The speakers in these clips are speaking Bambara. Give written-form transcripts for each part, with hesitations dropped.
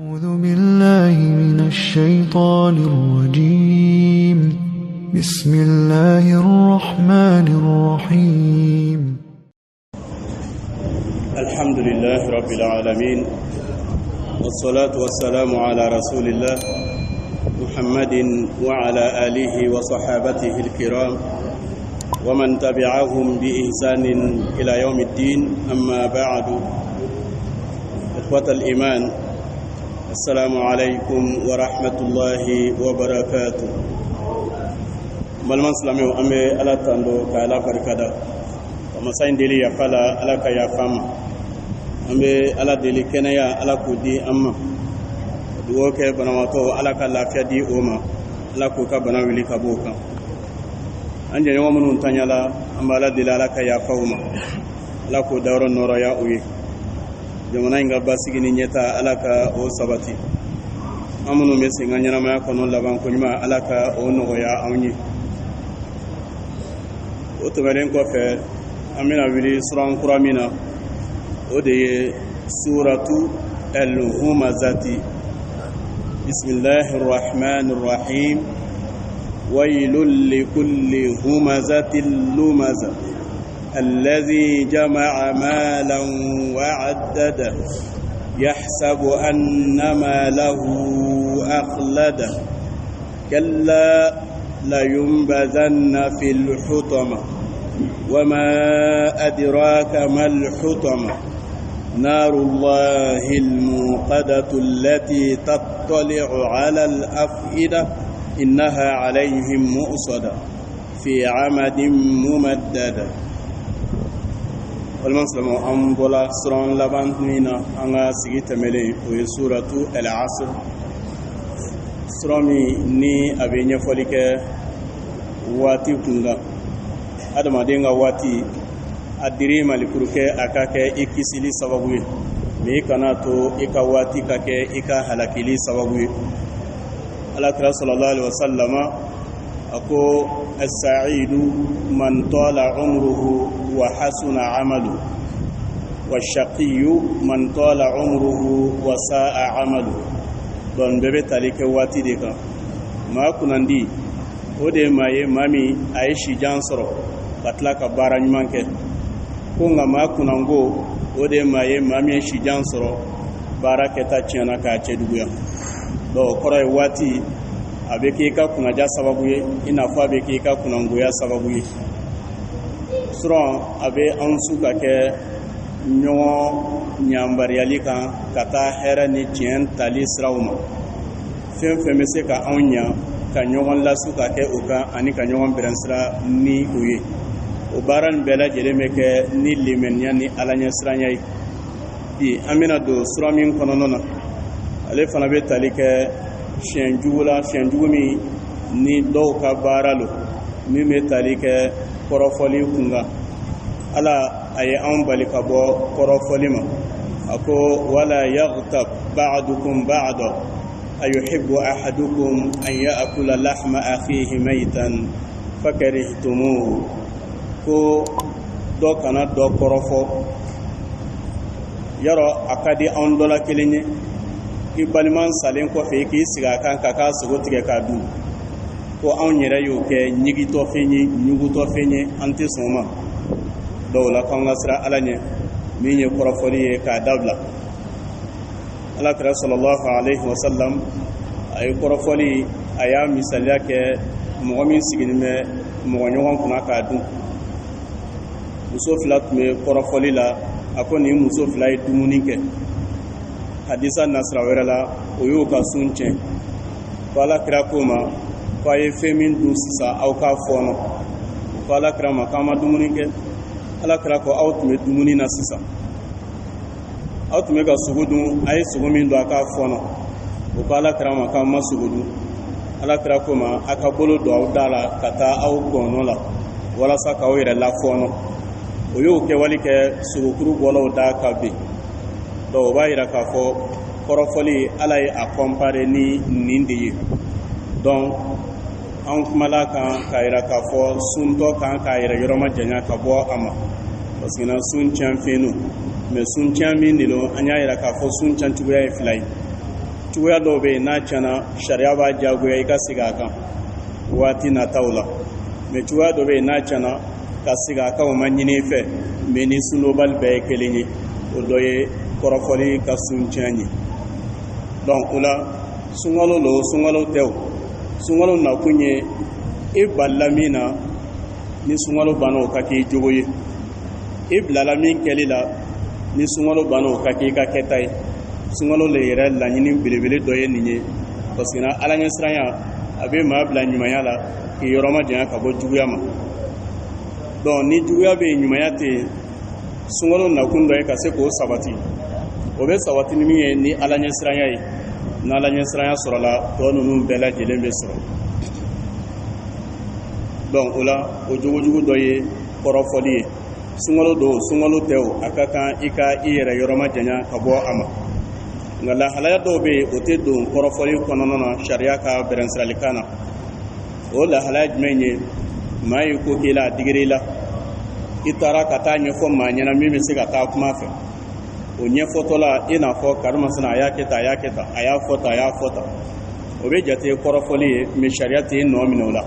أعوذ بالله من الشيطان الرجيم. بسم الله الرحمن الرحيم. الحمد لله رب العالمين، والصلاة والسلام على رسول الله محمد وعلى آله وصحابته الكرام ومن تبعهم بإحسان إلى يوم الدين. أما بعد، إخوة الإيمان، السلام عليكم ورحمة الله وبركاته. ملمان سلامي أمي ألا تندو كالا بركادا ومساين ديلي يفالا ألا كيا فاما أمي ألا ديلي كنيا ألا كودي أما دوك بنواتو ألا كلا فيدي أوما ألا كوكا بناويلي كابوكا أنجي يوم من تنيالا أما ألا ديلي ألا كيا فاوما ألا كو دورو نورو يا أوي jamana inga basigi ni nyeta alaka o sabati amunu mesi nga nyana ma kono laban ko nyuma alaka o no ya awni o to galen ko fe amina wili suran kuramina o de suratu al-humazati. Bismillahir rahmanir rahim. Wailul likulli humazatil lumazah الذي جمع مالا وعدده يحسب أن ماله أخلده كلا لينبذن في الحطمة وما أدراك ما الحطمة نار الله الموقدة التي تطلع على الأفئدة إنها عليهم مؤصدة في عمد ممددة. والمسلم أم بولا سرون لبانتنينا أنا سجيت ملي وسورة العصر سرامي ني أبي نفوليك واتي كونغا أدم أدينغا واتي أدري مالكروك أكاك إكسيلي سببوي مي كاناتو إكا واتي كاك إكا هلاكيلي سببوي الله صلى الله عليه وسلم أكو السعيد من طال عمره وحسن عمله والشقي من طال عمره وساء عمله. don bebe talike wati de kan ma kunandi o de maye mami aishi jansoro batla ka bara nyuman ke ko nga ma kunango o de maye mami shi jansoro bara ke ta chena ka cheduguya do koro wati abeke ka kunaja sababu ye ina fa abeke ka kunangoya sababu ye suran abe an suka ke ɲɔgɔn ɲanbariyali kan ka taa hɛrɛ ni tiɲɛ tali siraw ma. fɛn fɛn bɛ se ka anw ɲa ka ɲɔgɔn lasu ka kɛ o kan ani ka ɲɔgɔn bɛrɛnsira ni o ye, o baara nin bɛɛ lajɛlen bɛ kɛ ni limaniya ni alaɲɛsiranya ye. bi an bɛna don sura min kɔnɔna na ale fana bɛ tali kɛ fiɲɛ jugu la, fiɲɛ jugu min ni dɔw ka baara lo min bɛ tali kɛ kɔrɔfɔli kunkan. ala a ye anw bali ka bɔ kɔrɔfɔli ma. a ko wala yaghtab ba'dukum ba'da ayuhibbu ahadukum an ya'kula lahma akhihi maytan fakarihtumuhu. ko dɔ kana dɔ kɔrɔfɔ yarɔ a ka di anw dɔ la kelen ye i balima salen kɔfɛ i k'i sigi a kan ka k'a sogo tigɛ k'a dun, ko anw yɛrɛ y'o kɛ ɲigitɔfɛn ye ɲugutɔfɛn ye, an tɛ sɔn o ma. dɔw la k'an ka sira ala ɲɛ min ye kɔrɔfɔli ye k'a dabila. alakira sallallahu alaihi wasallam a ye kɔrɔfɔli a y'a misaliya kɛ mɔgɔ min sigilen bɛ mɔgɔ ɲɔgɔn kunna k'a dun. muso fila tun bɛ kɔrɔfɔli la, a ko nin muso fila ye dumuni kɛ. hadisa nasira wɛrɛ la o y'o ka sun tiɲɛ. ko alakira ko ma ko a ye fɛn min dun sisan aw k'a fɔɔnɔ. ko alakira ma k'an ma dumuni kɛ. alakira ko aw tun bɛ dumuni na sisan, aw tun bɛ ka sogo dun, a ye sogo min don a k'a fɔɔnɔ. o ko alakira ma k'an ma sogo dun. alakira ko ma a ka bolo don aw da la ka taa aw gɔnɔ la walasa k'aw yɛrɛ lafɔɔnɔ. o y'o kɛwale kɛ sogokuru bɔlaw da ka ben. donc o b'a yira k'a fɔ kɔrɔfɔli ala ye a kɔnpare ni nin de ye. donc an kumala kan k'a yira k'a fɔ suntɔ kan k'a yɛrɛ yɔrɔma janya ka bɔ a ma, parce que na sun tiɲɛ fɛn don. mais sun can min de don an y'a yira k'a fɔ sun can cogoya ye fila ye. cogoya dɔw bɛ yen n'a tiɲɛna sariya b'a diyagoya i ka sigi a kan waati nataw la mais cogoya dɔ bɛ yen n'a tiɲɛna ka sigi a kan o ma ɲini i fɛ mais ni sunɔgɔbali bɛɛ ye kelen ye o dɔ ye kɔrɔfɔli ka sun tiɲɛ ye. Donc o la sunkalo lo sunkalo tɛ o sunkalo nakun ye i balila min na ni sunkalo banna o ka k'i jogo ye i bilala min kɛli la ni sunkalo banna o ka k'i ka kɛta ye. Sunkalo le yɛrɛ laɲini belebele dɔ ye nin ye parce que na ala ɲɛsiranya a bɛ maa bila ɲumanya la k'i yɔrɔ ma janya ka bɔ juguya ma. Donc ni juguya bɛ yen ɲumanya tɛ yen sunkalo nakun dɔ ye ka se k'o sabati o bɛ sabati ni min ye ni ala ɲɛsiranya ye ni ala ɲɛsiranya sɔrɔla tɔ ninnu bɛɛ lajɛlen bɛ sɔrɔ. Donc o la o jogojugu dɔ ye kɔrɔfɔli ye. Sunkalo don sunkalo tɛ o a ka kan i ka i yɛrɛ yɔrɔ ma janya ka bɔ a ma. Nka lahalaya dɔw bɛ yen o tɛ don kɔrɔfɔli kɔnɔna na sariya ka bɛrɛnsiralikan na. O lahalaya jumɛn ye maa ye ko k'i la a digir'i la i taara ka taa ɲɛfɔ maa ɲɛna min bɛ se ka taa kuma fɛ o ɲɛfɔtɔla i n'a fɔ karimasina a y'a kɛ tan a y'a kɛ tan a y'a fɔ tan a y'a fɔ tan o bɛ jate kɔrɔfɔli ye mais sariya tɛ nɔ minɛ o la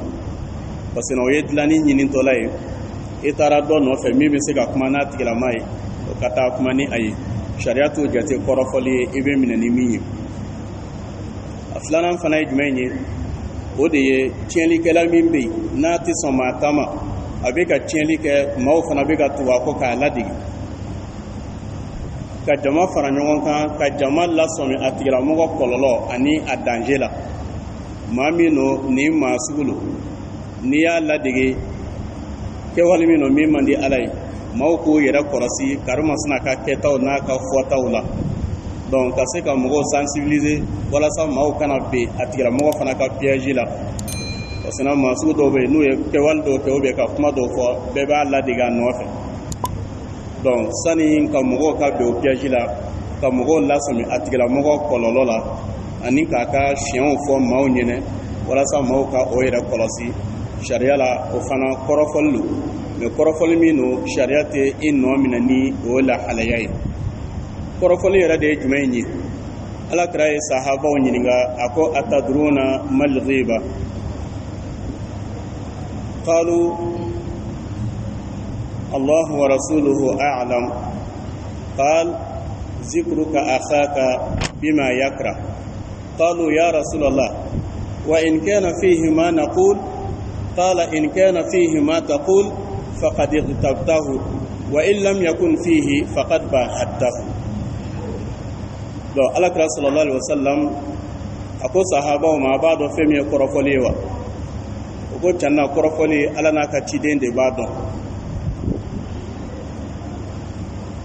parce que o ye dilanni ɲinitɔla ye i taara dɔ nɔfɛ min bɛ se ka kuma n'a tigilama ye o ka taa kuma ni a ye sariya t'o jate kɔrɔfɔli ye i bɛ minɛ ni min ye. A filanan fana ye jumɛn ye o de ye tiɲɛlikɛla min bɛ yen n'a tɛ sɔn maa ta ma a bɛ ka tiɲɛli kɛ maaw fana bɛ ka tugu a kɔ k'a ladege ka jama fara ɲɔgɔn kan ka jama lasɔmi a tigilamɔgɔ kɔlɔlɔ ani a danger la. maa min don nin maa sugu lo n'i y'a ladege kɛwale min don min man di ala ye maaw k'o yɛrɛ kɔlɔsi karimasina ka kɛtaw n'a ka fɔtaw la. Donc ka se ka mɔgɔw sensibiliser walasa maaw kana ben a tigilamɔgɔ fana ka piège la parce que maa sugu dɔw bɛ yen n'u ye kɛwale dɔw kɛ ou bien ka kuma dɔw fɔ bɛɛ b'a ladege a nɔfɛ. Donc sani ka mɔgɔw ka ben o piège la ka mɔgɔw lasɔmi a tigilamɔgɔ kɔlɔlɔ la ani k'a ka siɲɛw fɔ maaw ɲɛnɛ walasa maaw ka o yɛrɛ kɔlɔsi sariya la o fana kɔrɔfɔli lo mais kɔrɔfɔli min don sariya tɛ i nɔ minɛ ni o lahalaya ye. Kɔrɔfɔli yɛrɛ de ye jumɛn ye alakira ye sahabaw ɲininka a ko atadruna mal ghiba qalu Allah wa rasuluhu a'lam qal zikruka akhaka bima yakra qalu ya rasulallah wa in kana fihi ma naqul qala in kana fihi ma taqul faqad igtabtahu wa in lam yakun fihi faqad bahadtahu. Donc alakira sallallahu alaihi wasallam a ko sahabaw ma a b'a dɔn fɛn min ye kɔrɔfɔli ye wa o ko tiɲɛna kɔrɔfɔli ala n'a ka ciden de b'a dɔn.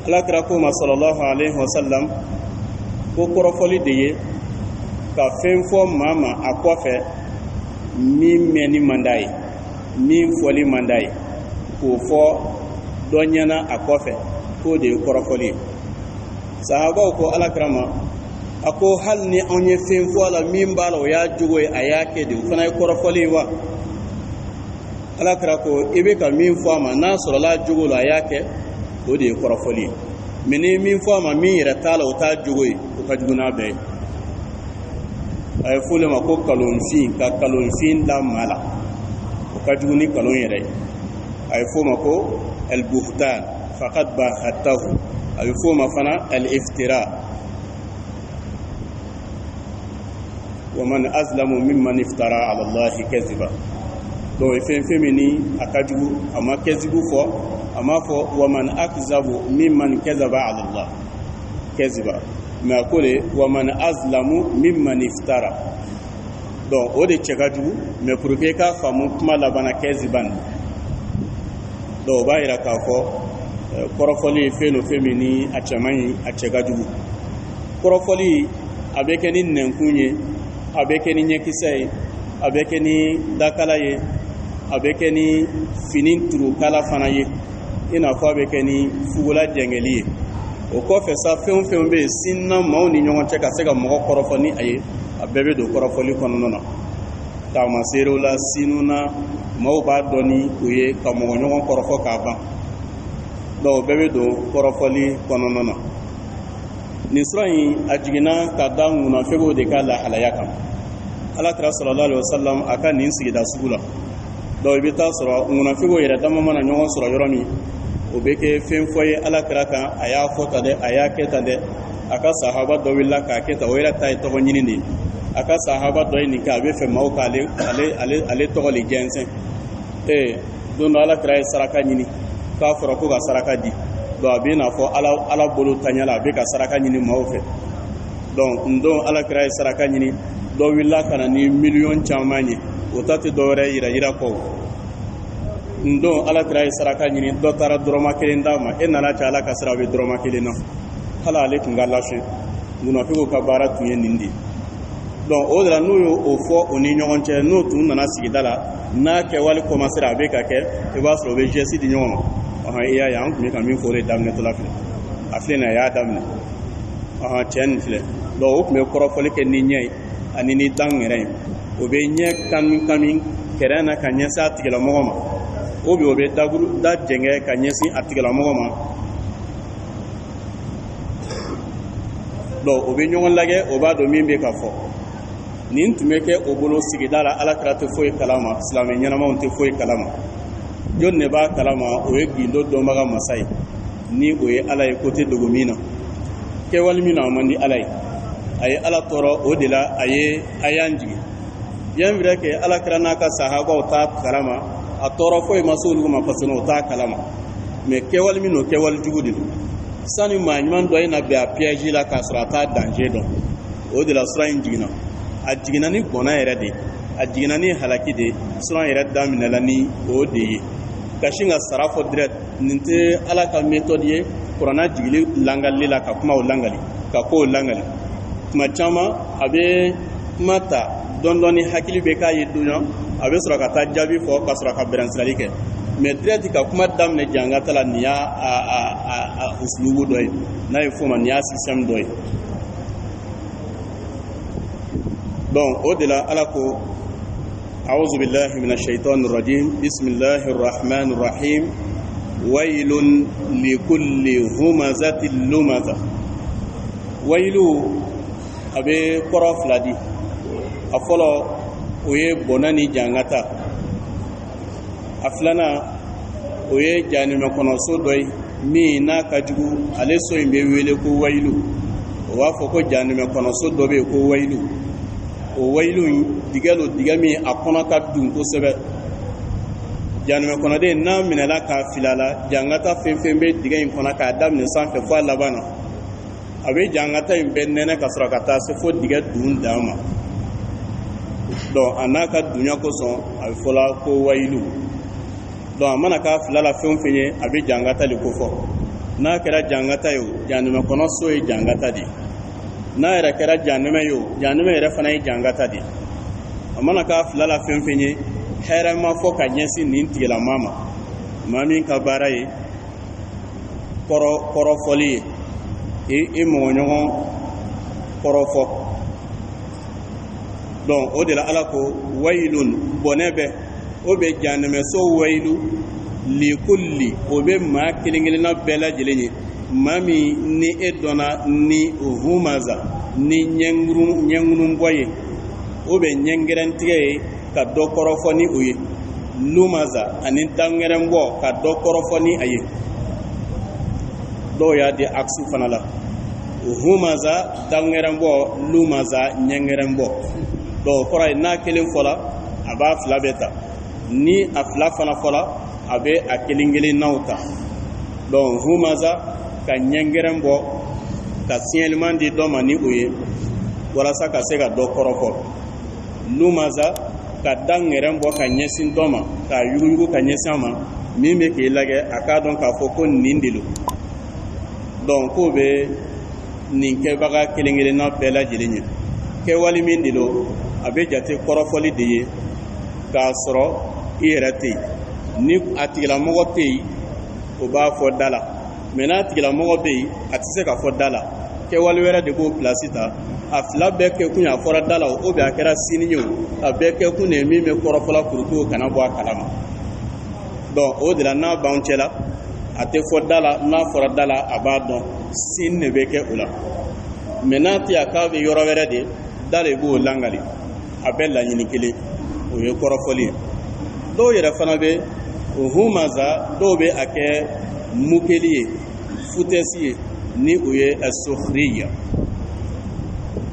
Alakira ko ma sallallahu alaihi wasallam ko kɔrɔfɔli de ye ka fɛn fɔ maa ma a kɔfɛ min mɛnni man d'a ye min fɔli man d'a ye k'o fɔ dɔ ɲɛna a kɔfɛ k'o de ye kɔrɔfɔli ye. Sahabaw ko alakira ma a ko hali ni anw ye fɛn fɔ a la min b'a la o y'a jogo ye a y'a kɛ de o fana ye kɔrɔfɔli ye wa. Alakira ko i bɛ ka min fɔ a ma n'a sɔrɔla jogo la a y'a kɛ o de ye kɔrɔfɔli ye mais ni min fɔ a ma min yɛrɛ t'a la o t'a jogo ye o ka jugu n'a bɛɛ ye. A ye fɔ o ma ko kalonfin ka kalonfin da maa la o ka jugu ni kalon yɛrɛ ye. A ye fɔ o ma ko al-buhtan faqad bahatahu a bɛ fɔ o ma fana al-iftira wa man azlamu mimman iftara ala Allahi kaziba. Donc fɛn fɛn min ni a ka jugu a ma kɛzibu fɔ a ma fɔ wa man akzabu mimman kazaba ala Allah kaziba mais a ko de wa man azlamu mimman iftara. Donc o de cɛ ka jugu mais pour que k'a faamu kuma labanna kaziban. Donc o b'a yira k'a fɔ kɔrɔfɔli ye fɛn o fɛn min ni a cɛman ye a cɛ ka jugu. Kɔrɔfɔli a bɛ kɛ ni nɛnkun ye a bɛ kɛ ni ɲɛkisɛ ye a bɛ kɛ ni dakala ye a bɛ kɛ ni fini turukala fana ye i n'a fɔ a bɛ kɛ ni fugula jɛngɛli ye. O kɔfɛ sa fɛn o fɛn bɛ yen sinna maaw ni ɲɔgɔn cɛ ka se ka mɔgɔ kɔrɔfɔ ni a ye a bɛɛ bɛ don kɔrɔfɔli kɔnɔna na. Taamaseerew la sinu na maaw b'a dɔn ni o ye ka mɔgɔ ɲɔgɔn kɔrɔfɔ k'a ban. Donc o bɛɛ bɛ don kɔrɔfɔli kɔnɔna na. nin sura in a jiginna ka da munafɛgɛw de ka lahalaya kan. Alakira sallallahu alaihi wasallam a ka nin sigida sugu la. Donc i bɛ taa sɔrɔ munafɛgɛw yɛrɛ dama mana ɲɔgɔn sɔrɔ yɔrɔ min, o bɛ kɛ fɛn fɔ ye Alakira kan, a y'a fɔ tan dɛ, a y'a kɛ tan dɛ. A ka sahaba dɔ wulila k'a kɛ tan, o yɛrɛ ta ye tɔgɔ ɲini de ye. A ka sahaba dɔ ye nin kɛ, a bɛ fɛ maaw k'ale tɔgɔ le jɛnsɛn. Don dɔ Alakira ye saraka ɲini k'a fɔra ko ka saraka di. Donc a bɛ n'a fɔ ala bolo taɲa la, a bɛ ka saraka ɲini maaw fɛ. Donc n don Alakira ye saraka ɲini, dɔ wulila ka na ni miliyɔn caman ye, o ta tɛ dɔ wɛrɛ yira kɔ. N don Alakira ye saraka ɲini, dɔ taara dɔrɔmɛ 1 d'a ma, e nana cɛ Ala ka sira, a bɛ dɔrɔmɛ 1 na. Hali ale tun ka lafiya, munafɛgɛw ka baara tun ye nin de ye. Donc o de la n'u y'o fɔ o ni ɲɔgɔn cɛ, n'o tun nana sigida la, n'a kɛwale commencera a bɛ ka kɛ, i b'a sɔrɔ o bɛ geste di ɲɔgɔn ma. I y'a ye an tun bɛ ka min fɔ o de daminɛtɔla filɛ, a filɛ nin ye, a y'a daminɛ. Cɛ nin filɛ, donc o tun bɛ kɔrɔfɔli kɛ ni ɲɛ ye ani ni dan yɛrɛ ye. O bɛ ɲɛ kami kɛrɛn na ka ɲɛsin a tigilamɔgɔ ma, o bɛ da jɛngɛ ka ɲɛsin a tigilamɔgɔ ma. Donc o bɛ ɲɔgɔn lajɛ, o b'a dɔn min bɛ ka fɔ. Nin tun bɛ kɛ o bolo sigida la, Alakira tɛ foyi kalama, silamɛ ɲɛnamaw tɛ foyi kalama. Jɔn de b'a kalama, o ye gindo dɔnbaga masa ye, ni o ye Ala ye côté dogo min na. Kɛwale min na a man di Ala ye, a ye Ala tɔɔrɔ, o de la a y'an jigin. Bien vrai que Alakira n'a ka sahabaw t'a kalama, a tɔɔrɔ foyi ma se olu ma parce que o t'a kalama. Mais kɛwale min n'o kɛwale jugu de don. Sani maa ɲuman dɔ ye na bɛn a piège la k'a sɔrɔ a t'a danger dɔn, o de la sura in jiginna. A jiginna ni bɔnna yɛrɛ de, a jiginna ni halaki de, sura yɛrɛ daminɛla ni o de ye. Ka sin ka sara fɔ direct, nin tɛ Ala ka méthode ye kuranna jigili langali la, ka kumaw langali, ka kow langali. Tuma caman a bɛ kuma ta dɔɔni ni hakili bɛ k'a ye duɲa, a bɛ sɔrɔ ka taa jaabi fɔ ka sɔrɔ ka bɛrɛnsirali kɛ. Mais direct ka kuma daminɛ jangata la, nin y'a uslubu dɔ ye, n'a ye fɔ ma nin y'a système dɔ ye. Donc o de la Ala ko أعوذ بالله من الشيطان الرجيم بسم الله الرحمن الرحيم ويل لكل همزة لمزة. ويل أبي قرف لدي أفضل ويه بناني جانغتا أفلنا ويه جاني مكونسو دوي مينا كجو أليسو يمبي ويلكو ويلو وافوكو جاني مكونسو دوبي كو ويلو. O wailu digalo digami a kɔnɔ ka dun kosɛbɛ. Janimɛ kɔnɔden n'a minɛla k'a filala, jangata fɛn fɛn bɛ diga in kɔnɔ k'a daminɛ sanfɛ fɔ a laban na, a bɛ jangata in bɛɛ nɛnɛ ka sɔrɔ ka taa se fo diga dun dan ma. Donc a n'a ka dunya kosɔn a bɛ fɔla ko wailu. Donc a mana k'a filala fɛn fɛn ye, a bɛ jangata de ko fɔ. N'a kɛra jangata ye o, janimɛ kɔnɔ so ye jangata de. N'a yɛrɛ kɛra janɛmɛ ye o, janɛmɛ yɛrɛ fana ye jangata de. A mana k'a filala fɛn fɛn ye, hɛrɛ ma fɔ ka ɲɛsin nin tigilama ma. Maa min ka baara ye kɔrɔfɔli ye, i mɔgɔɲɔgɔn kɔrɔfɔ. Donc o de la Ala ko wailun bɔnɛ bɛ, o bɛ janɛmɛso wailu likulli, o bɛ maa kelen kelenna bɛɛ lajɛlen ye. Maa min ni e dɔnna ni humaza, ni ɲɛŋunun bɔ ye, o bɛ ɲɛngɛrɛntigɛ ye ka dɔ kɔrɔfɔ ni o ye. Lumaza ani dangɛrɛn bɔ ka dɔ kɔrɔfɔ ni a ye. Dɔw y'a di aksu fana la. Humaza dangɛrɛn bɔ, lumaza ɲɛngɛrɛn bɔ. Dɔw kɔrɔ ye n'a kelen fɔla, a b'a fila bɛɛ ta. Ni a fila fana fɔla, a bɛ a kelen kelen naw ta. Donc humaza ka ɲɛngɛrɛn bɔ, ka signalement di dɔ ma ni o ye, walasa ka se ka dɔ kɔrɔfɔ. Lumaza ka dangɛrɛn bɔ ka ɲɛsin dɔ ma, ka yuguyugu ka ɲɛsin a ma, min bɛ k'i lajɛ a k'a dɔn k'a fɔ ko nin de don. Donc k'o bɛ nin kɛbaga kelen kelenna bɛɛ lajɛlen ye. Kɛwale min de don, a bɛ jate kɔrɔfɔli de ye, k'a sɔrɔ i yɛrɛ tɛ yen. Ni a tigilamɔgɔ tɛ yen, o b'a fɔ da la. Mais n'a tigilamɔgɔ bɛ yen, a tɛ se ka fɔ da la. Kɛwale wɛrɛ de b'o place ta. A fila bɛɛ kɛ kun ye a fɔra da la o bɛ a kɛra sini ye o, a bɛɛ kɛ kun de ye min bɛ kɔrɔfɔla kuruko kana bɔ a kalama. Donc o de la n'a b'anw cɛ la, a tɛ fɔ da la, n'a fɔra da la a b'a dɔn, sini de bɛ kɛ o la. menati akabe yɔrɔ wɛrɛ de dale b'o langali a bɛɛ laɲini kelen o ye kɔrɔfɔli ye dɔw yɛrɛ fana bɛ o humaza dɔw bɛ a kɛ mukeli ye futɛsi ye ni o ye asofriya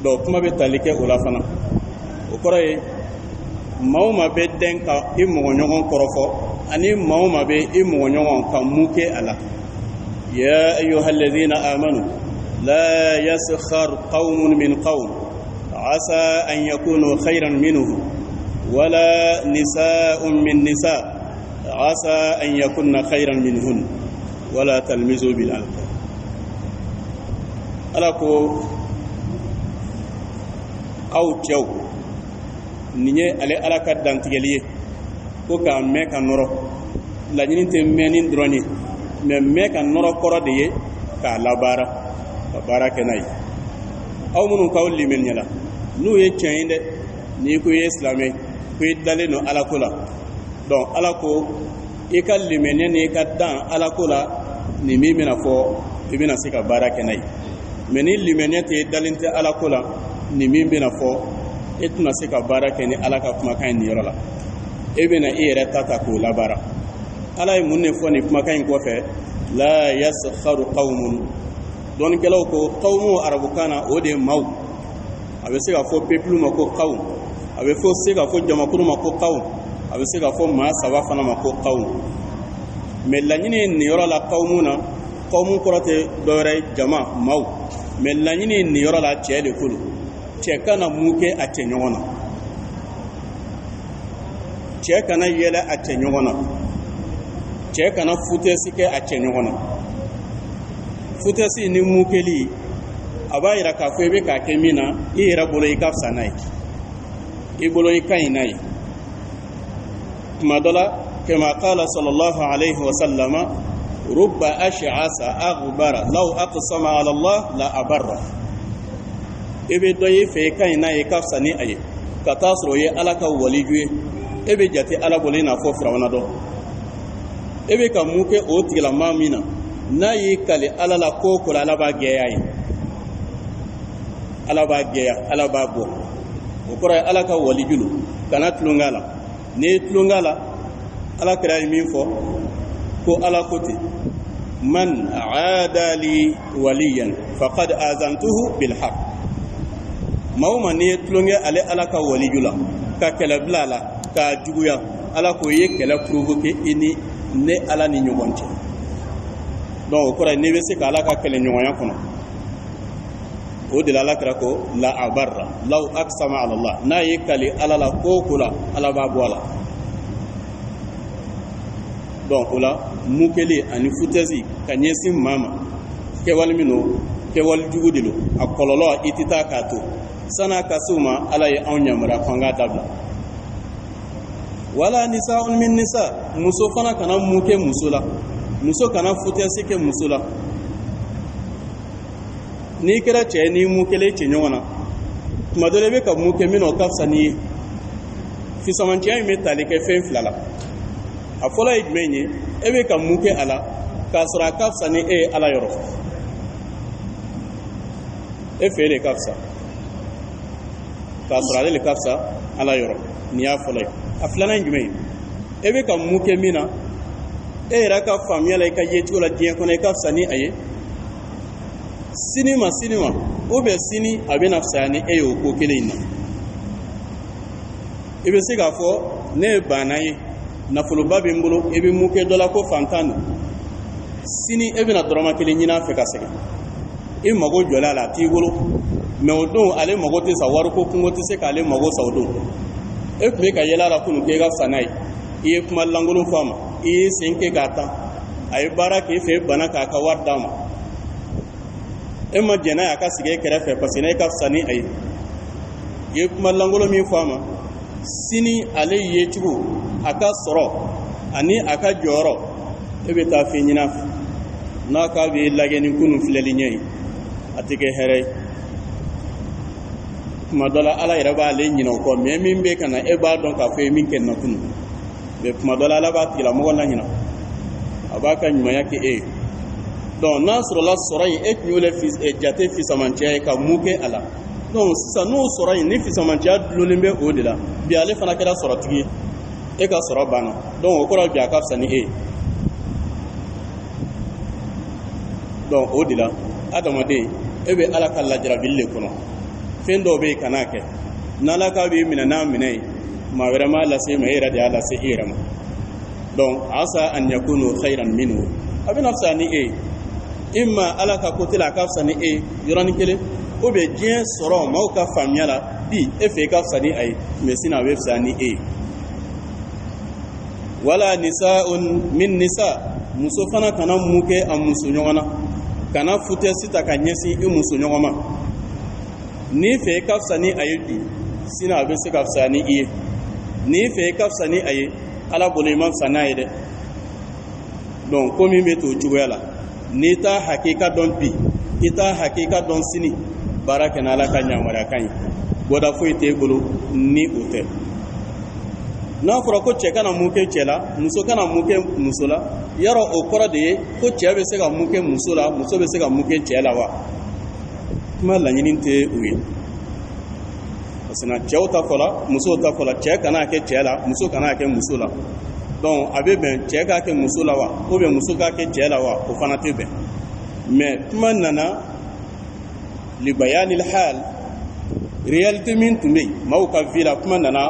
donc kuma bɛ tali kɛ o la fana o kɔrɔ ye maa o maa bɛ dɛn ka i mɔgɔɲɔgɔn kɔrɔfɔ ani maa o maa bɛ i mɔgɔɲɔgɔn ka mun kɛ a la ya ayyuhalladhina amanu la yaskhar qawmun min qawm asa an yakunu khayran minhum wala nisa'un min nisa' asa an yakunna khayran minhun wala talmizu bil alqab ala ko aw cɛw nin ye ale ala ka dantigɛli ye ko k'a mɛn ka nɔrɔ laɲini tɛ mɛnni dɔrɔn ye mais mɛn ka nɔrɔ kɔrɔ de ye k'a labaara ka baara kɛ n'a ye aw minnu k'aw limaniya la n'u ye tiɲɛ ye dɛ n'i ko i ye silamɛ ko i dalen don ala ko la donc ala ko i ka limaniya ni i ka dan ala ko la nin min bɛna fɔ i bɛna se ka baara kɛ n'a ye mais ni limaniya tɛ i dalen tɛ ala ko la nin min bɛna fɔ e tɛna se ka baara kɛ ni ala ka kumakan ye nin yɔrɔ la e bɛna i yɛrɛ ta k'o labaara ala ye mun de fɔ nin kumakan in kɔfɛ la yaskharu qawmun dɔnnikɛlaw ko qawmu arabukan na o de ye maaw a bɛ se ka fɔ peuple ma ko qawm a bɛ se ka fɔ jamakulu ma ko qawm a bɛ se ka fɔ maa saba fana ma ko qawm mais laɲini ye nin yɔrɔ la qawmu na qawmu kɔrɔ tɛ dɔwɛrɛ ye jama maaw mais laɲini ye nin yɔrɔ la cɛ de ko don cɛ kana mun kɛ a cɛ ɲɔgɔn na cɛ kana yɛlɛ a cɛ ɲɔgɔn na cɛ kana futɛsi kɛ a cɛ ɲɔgɔn na futɛsi ni mun kɛli a b'a yira k'a fɔ i bɛ k'a kɛ min na i yɛrɛ bolo i ka fisa n'a ye i bolo i ka ɲi n'a ye tuma dɔ la kama qala sallallahu alayhi wa sallama rubba ash'asa aghbara law aqsama ala Allah la abarra e bɛ dɔ ye fɛ i ka ɲi n'a ye i ka fisa ni a ye ka taa sɔrɔ o ye ala ka waliju ye e bɛ jate ala bolo i n'a fɔ firawuna dɔ e bɛ ka mun kɛ o tigilama min na n'a y'i kali ala la ko o ko la ala b'a gɛya ye ala b'a gɛya ala b'a bɔ o kɔrɔ ye ala ka waliju lo kana tulonkɛ a la n'i ye tulonkɛ a la ala kɛra ye min fɔ ko ala ko ten man aada li waliyan faqad azantuhu bil haqq maa o maa n'i ye tulonkɛ ale ala ka waliju la ka kɛlɛ bila a la k'a juguya ala k'o ye kɛlɛ provoquer i ni ne ala ni ɲɔgɔn cɛ donc o kɔrɔ ye n'i bɛ se ka ala ka kɛlɛ ɲɔgɔnya kɔnɔ o de la ala kɛra ko la abarra law aqsama ala Allah n'a ye kali ala la ko o ko la ala b'a bɔ a la donc o la mun kɛli ani futɛsi ka ɲɛsin maa ma kɛwale min don kɛwale jugu de don a kɔlɔlɔ i tɛ taa k'a to san'a ka se o ma ala ye anw yamaruya ko an k'a dabila wala nisa'un min nisa muso fana kana mun kɛ muso la muso kana futɛsi kɛ muso la n'i kɛra cɛ ye n'i mun kɛlen cɛ ɲɔgɔn na tuma dɔ la i bɛ ka mun kɛ min na o ka fisa n'i ye fisamantiyya in bɛ tali kɛ fɛn fila la a fɔlɔ ye jumɛn ye e bɛ ka mun kɛ a la k'a sɔrɔ a ka fisa ni e ye ala yɔrɔ e fɛ de ka fisa k'a sɔrɔ ale de ka fisa ala yɔrɔ nin y'a fɔlɔ ye a filanan ye jumɛn ye e bɛ ka mun kɛ min na e yɛrɛ ka faamuya la i ka yecogo la diɲɛ kɔnɔ i ka fisa ni a ye sini ma ou bien sini a bɛna fisaya ni e ye o ko kelen in na i bɛ se k'a fɔ ne ye bana ye nafoloba bɛ n bolo i bɛ mun kɛ dɔ la ko fantan don sini e bɛna dɔrɔmɛ kelen ɲini a fɛ ka sɛgɛn i mago jɔlen a la a t'i bolo mais o don ale mago tɛ sa wariko kungo tɛ se k'ale mago sa o don e tun bɛ ka yɛlɛ a la kunun k'e ka fisa n'a ye i ye kuma lankolon fɔ a ma i ye sen kɛ k'a tan a ye baara k'e fɛ bana k'a ka wari d'a ma e ma jɛn n'a ye a ka sigi e kɛrɛfɛ parce que ne ka fisa ni a ye i ye kuma lankolon min fɔ a ma sini ale ye cogo a ka sɔrɔ ani a ka jɔyɔrɔ e bɛ taa fɛn ɲini a fɛ n'a k'a bɛ lajɛ ni kunun filɛli ɲɛ ye a tɛ kɛ hɛrɛ ye tuma dɔ la ala yɛrɛ b'ale ɲinɛ o kɔ mais min bɛ ka na e b'a dɔn k'a fɔ e min kɛ na kunun mais tuma dɔ la ala b'a tigilamɔgɔ la ɲinɛ a b'a ka ɲumanya kɛ e ye donc n'a sɔrɔla sɔrɔ in e tun y'o le jate fisamanciya ye ka mun kɛ a la donc sisan n'o sɔrɔ in ni fisamanciya dulonlen bɛ o de la bi ale fana kɛra sɔrɔtigi ye e ka sɔrɔ banna donc o kɔrɔ bi a ka fisa ni e ye donc o de la adamaden e bɛ ala ka lajarabili de kɔnɔ fɛn dɔw bɛ yen kan'a kɛ n'ala k'a b'i minɛ n'a minɛ ye maa wɛrɛ m'a lase ma e yɛrɛ de y'a lase i yɛrɛ ma donc asa an yakunu khayran minhu a bɛna fisa ni e ye imma ala ka côté la a ka fisa ni e ye yɔrɔnin kelen ou bien diɲɛ sɔrɔ maaw ka faamuya la bi e fɛ i ka fisa ni a ye mais sinon a bɛ fisa ni e ye wala nisa'un min nisa muso fana kana mun kɛ a muso ɲɔgɔn na kana futɛsi ta ka ɲɛsin i muso ɲɔgɔn ma n'i fɛ i ka fisa ni a ye bi sinon a bɛ se ka fisa ni i ye n'i fɛ i ka fisa ni a ye ala bolo i ma fisa n'a ye dɛ donc ko min bɛ to o cogoya la n'i t'a hakika dɔn bi i t'a hakika dɔn sini baara kɛ n'ala ka yamaruya kan ye bɔda foyi t'e bolo ni o tɛ n'a fɔra ko cɛ kana mun kɛ cɛ la muso kana mun kɛ muso la yarɔ o kɔrɔ de ye ko cɛ bɛ se ka mun kɛ muso la muso bɛ se ka mun kɛ cɛ la wa kuma laɲini tɛ o ye parce que cɛw ta fɔla musow ta fɔla cɛ kana kɛ cɛ la muso kana kɛ muso la donc a bɛ bɛn cɛ k'a kɛ muso la wa ou bien muso k'a kɛ cɛ la wa o fana tɛ bɛn mais kuma nana libayanil hal réalité min tun bɛ yen maaw ka vie la kuma nana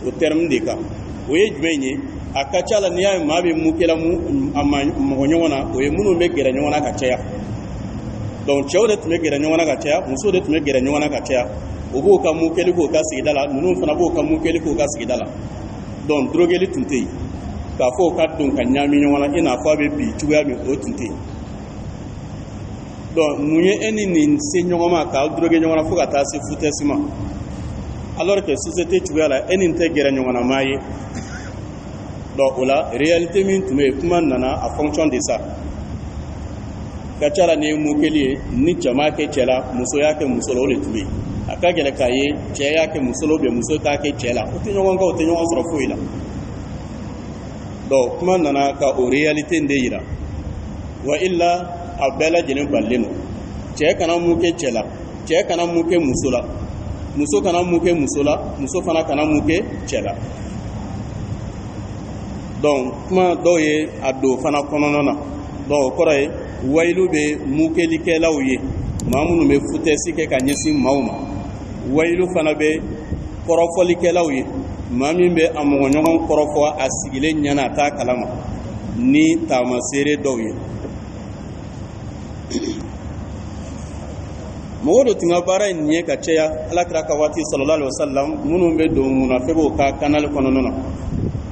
o terme de kan o ye jumɛn ye a ka ca la n'i y'a ye maa bɛ mun kɛla a ma mɔgɔ ɲɔgɔn na o ye minnu bɛ gɛrɛ ɲɔgɔn na ka caya donc cɛw de tun bɛ gɛrɛ ɲɔgɔn na ka caya musow de tun bɛ gɛrɛ ɲɔgɔn na ka caya o b'o ka mun kɛli k'o ka sigida la ninnu fana b'o ka mun kɛli k'o ka sigida la donc drogeli tun tɛ yen k'a fɔ o ka don ka ɲagami ɲɔgɔn na i n'a fɔ a bɛ bi cogoya min o tun tɛ yen donc mun ye e ni nin se ɲɔgɔn ma k'aw droguer ɲɔgɔn na fo ka taa se futɛsi ma alors que société cogoya la e nin tɛ gɛrɛ ɲɔgɔn na maa ye donc o la réalité min tun bɛ yen kuma nana a fonction de ça ka ca la ni ye mun kɛli ye ni cɛ m'a kɛ cɛ la muso y'a kɛ muso la o de tun bɛ yen a ka gɛlɛn k'a ye cɛ y'a kɛ muso la ou bien muso t'a kɛ cɛ la o tɛ ɲɔgɔn kan o tɛ ɲɔgɔn sɔrɔ foyi la donc kuma nana ka o réalité de yira wa illa a bɛɛ lajɛlen balilen don cɛ kana mun kɛ cɛ la cɛ kana mun kɛ muso la muso kana mun kɛ muso la muso fana kana mun kɛ cɛ la donc kuma dɔw ye a don fana kɔnɔna na donc o kɔrɔ ye wayilu bɛ mun kɛlikɛlaw ye maa minnu bɛ futɛsi kɛ ka ɲɛsin maaw ma wayilu fana bɛ kɔrɔfɔlikɛlaw ye maa min bɛ a mɔgɔɲɔgɔn kɔrɔfɔ a sigilen ɲɛna a t'a kalama ni taamaseere dɔw ye mɔgɔ dɔ tun ka baara in ɲɛ ka caya alakira ka waati sallallahu alaihi wasallam minnu bɛ don munafɛgɛw ka kanali kɔnɔna na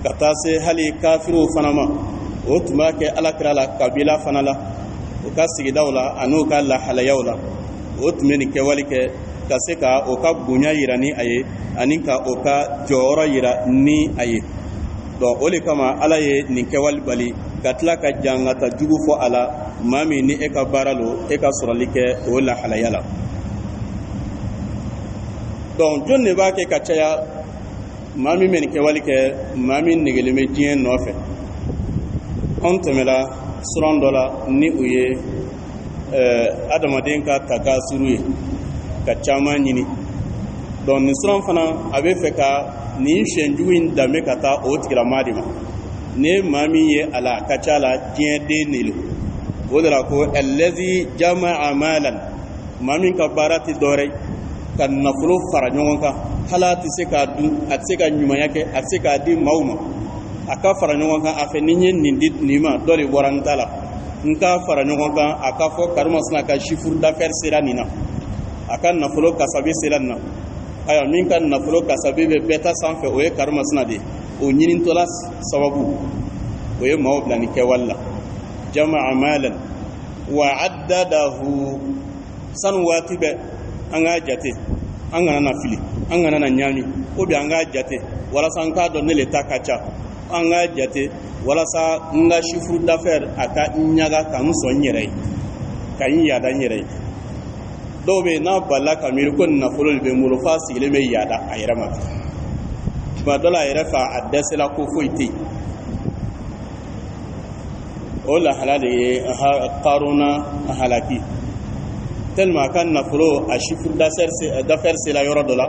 ka taa se hali kafiriw fana ma o tun b'a kɛ alakira la kabila fana la o ka sigidaw la a n'o ka lahalayaw la o tun bɛ nin kɛwale kɛ ka se ka o ka bonya yira ni a ye ani ka o ka jɔyɔrɔ yira ni a ye donc o de kama ala ye nin kɛwale bali ka tila ka jangata jugu fɔ a la maa min ni e ka baara lo e ka sɔrɔli kɛ o lahalaya la donc jɔn de b'a kɛ ka caya maa min bɛ nin kɛwale kɛ maa min negelen bɛ diɲɛ nɔfɛ anw tɛmɛla suran dɔ la ni o ye adamaden ka takasuru ye ka caman ɲini donc nin suran fana a bɛ fɛ ka nin sɛnjugu in danbe ka taa o tigilamaa de ma ni maa min ye a la a ka ca la diɲɛ den de lo o de la ko allazi jama'a malan maa min ka baara tɛ dɔwɛrɛ ye ka nafolo fara ɲɔgɔn kan hali a tɛ se k'a dun a tɛ se ka ɲumanya kɛ a tɛ se k'a di maaw ma a ka fara ɲɔgɔn kan a fɛ ni n ye nin di nin ma dɔ de bɔra n ta la n ka fara ɲɔgɔn kan a ka fɔ karimasina ka chiffre d'affaires sera nin na a ka nafolo kasabi sera nin na ayiwa min ka nafolo kasabi bɛ bɛɛ ta sanfɛ o ye karimasina de ye o ɲinitɔla sababu o ye maaw bila nin kɛwale la jama'a malan wa addadahu sanu waati bɛɛ an k'a jate an kana na fili an kana na ɲaami ou bien an k'a jate walasa an k'a dɔn ne le ta ka ca an k'a jate walasa n ka chiffre d'affaires a ka ɲaga ka n sɔn n yɛrɛ ye ka n yaada n yɛrɛ ye dɔw bɛ yen n'a balila ka miiri ko nin nafolo de bɛ n bolo f'a sigilen bɛ yaada a yɛrɛ ma tuma dɔ la a yɛrɛ fɛ a dɛsɛla ko foyi tɛ yen o lahala de ye Qaruna halaki tellement kan nafolo a chiffre d'affaires sela yɔrɔ dɔ la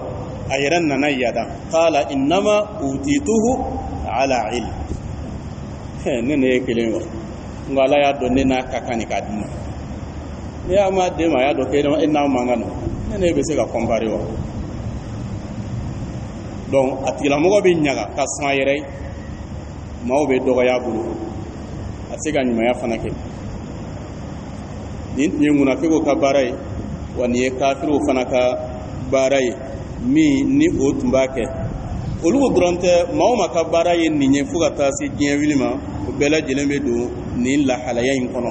a yɛrɛ nana yada qala innama utituhu ala ilm ne ye kelen wa ngo Ala y'a dɔn ne n'a ka kan k'a di ma ne y'a ma de ma y'a dɔn k'e n'a mankan no ne bɛ se ka comparer wa donc a tigilamɔgɔ bɛ ɲaga ka sɔn a yɛrɛ ye maaw bɛ dɔgɔya bolo a tɛ se ka ɲumanya fana kɛ nin tun ye munafiqu ka baara ye wa nin ye kafiriw fana ka baara ye min ni o tun b'a kɛ olu dɔrɔn tɛ maa o maa ka baara ye nin ye fo ka taa se diɲɛ wili ma o bɛɛ lajɛlen bɛ don nin lahalaya in kɔnɔ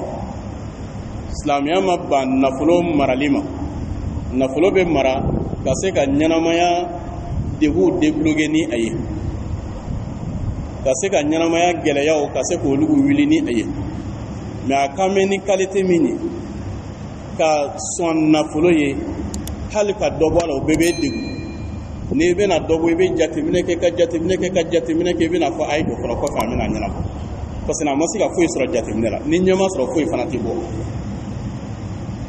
silamɛya ma ban nafolo marali ma nafolo bɛ mara ka se ka ɲɛnamaya deguw débloquer ni a ye ka se ka ɲɛnamaya gɛlɛyaw ka se k'olu wuli ni a ye mais a kan bɛ ni qualité min ye ka sɔn nafolo ye hali ka dɔ bɔ a la o bɛɛ bɛ degun n'i bɛna dɔ bɔ i bɛ jateminɛ kɛ ka jateminɛ kɛ i bɛna fɔ a ye dɔ fɔlɔ kɔfɛ a bɛna ɲɛnabɔ parce que a ma se ka foyi sɔrɔ jateminɛ la ni ɲɛ ma sɔrɔ foyi fana tɛ bɔ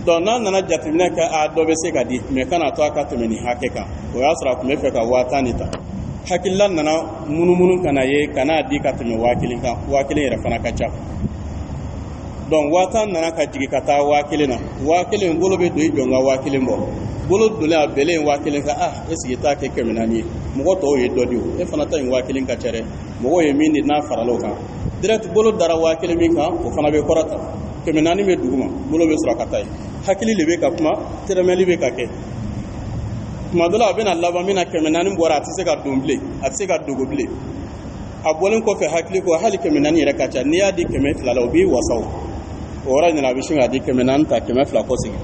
donc n'a nana jateminɛ kɛ a dɔ bɛ se ka di mais kana to a ka tɛmɛ nin hakɛ kan o y'a sɔrɔ a tun bɛ fɛ ka 5000 de ta hakilila nana munumunu kana ye kana di ka tɛmɛ 1000 kan 1000 yɛrɛ fana ka ca donc 5000 nana ka jigin ka taa 1000 na 1000 bolo bɛ don i jɔ n ka 1000 bɔ bolo donnen a bɛlen 1000 kan est-ce que t'a kɛ 400 ye mɔgɔ tɔw ye dɔ di o e fana ta in 1000 ka ca dɛ mɔgɔw ye min di n'a farala o kan direct bolo dara 1000 min kan o fana bɛ kɔrɔta 400 bɛ duguma bolo bɛ sɔrɔ ka taa ye hakili de bɛ ka kuma tɛrɛmɛli bɛ ka kɛ tuma dɔ la a bɛna laban min na 400 bɔra a tɛ se ka don bilen a tɛ se ka dogo bilen a bɔlen kɔfɛ hakili ko hali 400 yɛrɛ ka ca n'i y'a di 200 la o b'i wasa o yɔrɔ in na a bɛ sin k'a di 400 ta 200 kɔ segin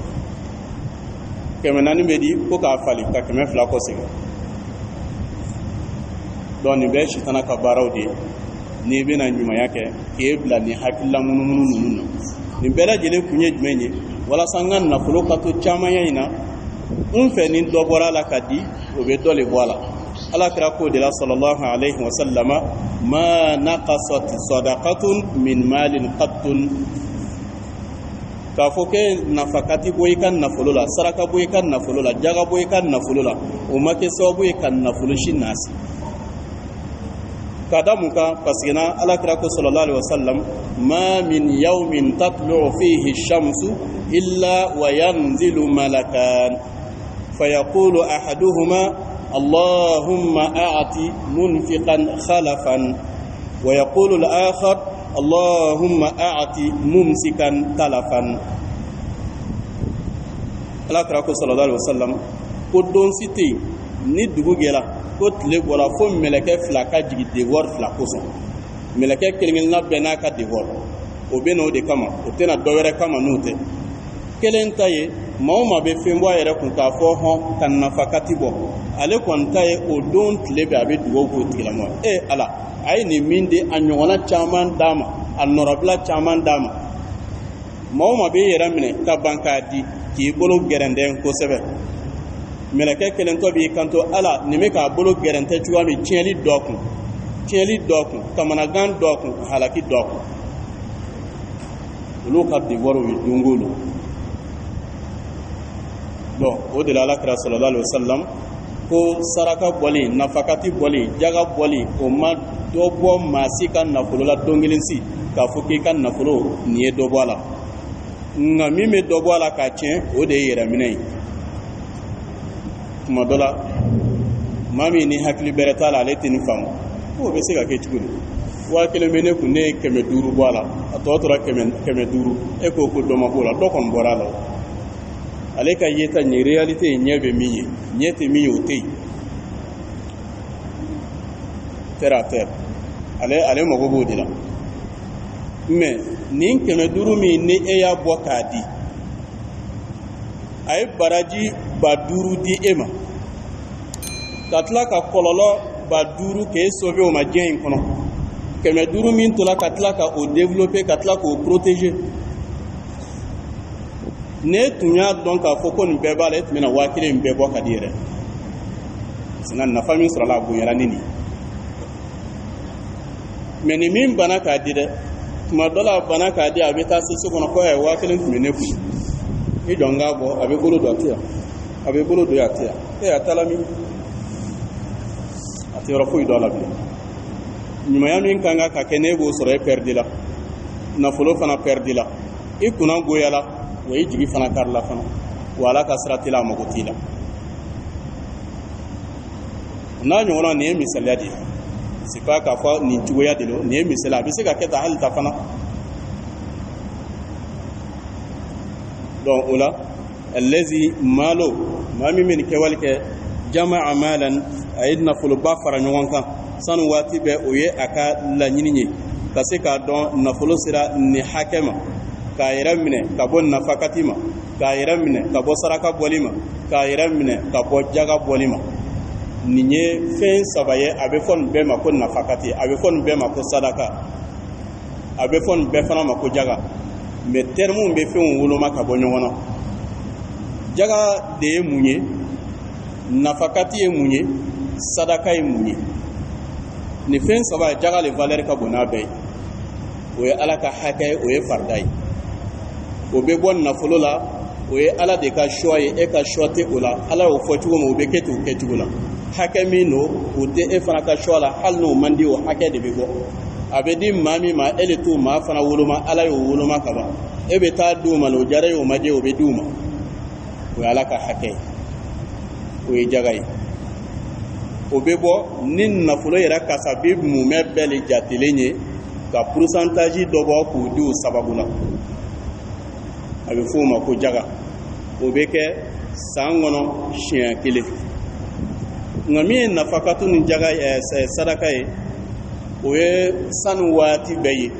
400 bɛ di ko k'a fali ka 200 kɔ segin donc nin bɛɛ sitana ka baaraw de ye n'i bɛna ɲumanya kɛ k'e bila nin hakilila munumunu ninnu na nin bɛɛ lajɛlen kun ye jumɛn ye walasa n ka nafolo ka to camanya in na n fɛ ni dɔ bɔra a la ka di o bɛ dɔ le bɔ a la alakira ko de la sallallahu alayhi wa sallama ma naqasat sadaqatun min malin qattun k'a fɔ k'e nafakati bɔ i ka nafolo la saraka bɔ i ka nafolo la jaga bɔ i ka nafolo la o ma kɛ sababu ye ka nafolo si nasi ka da mun kan parce que na alakira ko sallallahu alayhi wa sallam ma min yawmin tatlu'u fihi shamsu illa wa yanzilu malakan fayaqulu ahaduhuma اللهم أعط منفقا خلفا ويقول الآخر اللهم أعط ممسكا تلفا alakira ko sallallahu alaihi wasallam ko don site ni dugu gɛla ko tile bɔra fo mɛlɛkɛ fila ka jigi devoir fila kosɔn mɛlɛkɛ kelen-kelenna bɛɛ n'a ka devoir o bɛ na o de kama o tɛna dɔ wɛrɛ kama n'o tɛ kelen ta ye maa o maa bɛ fɛn bɔ a yɛrɛ kun k'a fɔ hɔn ka nafakati bɔ ale kɔni ta ye o don tile bɛ a bɛ dugawu k'o tigilamɔgɔ ala a ye nin min di a ɲɔgɔnna caman d'a ma a nɔrɔbila caman d'a ma maa o maa bɛ yɛrɛ minɛ ka ban k'a di k'i bolo gɛrɛndɛn kosɛbɛ mɛlɛkɛ kelentɔ b'i kanto ala nin bɛ k'a bolo gɛrɛntɛ cogoya min tiɲɛli dɔ kun kamanagan dɔ kun halaki dɔ kun olu ka devoir ye don o don bon o de la alakira sallallahu alaihi wasallam ko saraka bɔli nafakati bɔli jaga bɔli o ma dɔ bɔ maa si ka nafolo la don kelen si k'a fɔ k'i ka nafolo nin ye dɔ bɔ a la nka min bɛ dɔ bɔ a la k'a tiɲɛ o de ye yɛrɛminɛ ye tuma dɔ la maa min ni hakili bɛrɛ t'a la ale tɛ nin faamu o bɛ se ka kɛ cogo di 1000 bɛ ne kun ne ye 500 bɔ a la a tɔ tora 500 e ko dɔ ma k'o la dɔ kɔni bɔra a la ale ka yeta ɲɛ réalité ye ɲɛ bɛ min ye ɲɛ tɛ min ye o tɛ yen terre à terre ale mago b'o de la mais nin 500 min ni e y'a bɔ k'a di a ye baraji 5000 di e ma ka tila ka kɔlɔlɔ 5000 k'e sauver o ma diɲɛ in kɔnɔ 500 min tola ka tila ka o développer ka tila k'o protéger ne tun y'a dɔn k'a fɔ ko nin bɛɛ b'a la e tun bɛna 1000 in bɛɛ bɔ ka di yɛrɛ singa nafa min sɔrɔla a bonyara ni nin mais ni min bana k'a di dɛ tuma dɔ la bana k'a di a bɛ taa se so kɔnɔ ko a ye 1000 tun bɛ ne kun i jɔ n k'a bɔ a bɛ bolo don a tɛ yan a bɛ bolo don a tɛ yan a taala min a tɛ yɔrɔ foyi dɔn a la bilen ɲumanya min kan ka kɛ ne b'o sɔrɔ e pɛridi la nafolo fana pɛridi la i kunna goyala wa i jigi fana karila fana wa Ala ka sira t'i la a mago t'i la n'a ɲɔgɔnna nin ye misaliya de ye c'est pas k'a fɔ nin cogoya de don nin ye misaliya a bɛ se ka kɛ ta hali ta fana donc o la allazi malo maa min bɛ nin kɛwale kɛ jama'a malan a ye nafoloba fara ɲɔgɔn kan sani waati bɛɛ o ye a ka laɲini ye ka se k'a dɔn nafolo sera nin hakɛ ma k'a yɛrɛ minɛ ka bɔ nafakati ma k'a yɛrɛ minɛ ka bɔ saraka bɔli ma k'a yɛrɛ minɛ ka bɔ jaga bɔli ma nin ye fɛn saba ye a bɛ fɔ nin bɛɛ ma ko nafakati a bɛ fɔ nin bɛɛ ma ko sadaka a bɛ fɔ nin bɛɛ fana ma ko jaga mais termes bɛ fɛnw woloma ka bɔ ɲɔgɔn na jaga de ye mun ye nafakati ye mun ye sadaka ye mun ye nin fɛn saba jaga le valeur ka bon n'a bɛɛ ye o ye Ala ka hakɛ ye o ye farida ye o bɛ bɔ nafolo la o ye Ala de ka choix ye e ka choix tɛ o la Ala y'o fɔ cogo min o bɛ kɛ ten o kɛcogo la hakɛ min don o tɛ e fana ka choix la hali n'o man di o hakɛ de bɛ bɔ a bɛ di maa min ma e de t'o maa fana woloma Ala y'o woloma ka ban e bɛ taa di o ma o diyara e o ma diya o bɛ di o ma o ye Ala ka hakɛ ye o ye jaga ye o bɛ bɔ ni nafolo yɛrɛ kasa bɛ mumɛ bɛɛ le jatelen ye ka pourcentage dɔ bɔ k'o di o sababu la a bɛ f'o ma ko jaga o bɛ kɛ san kɔnɔ siɲɛ 1 nka min ye nafakatu ni jaga sadaka ye o ye sanu waati bɛɛ ye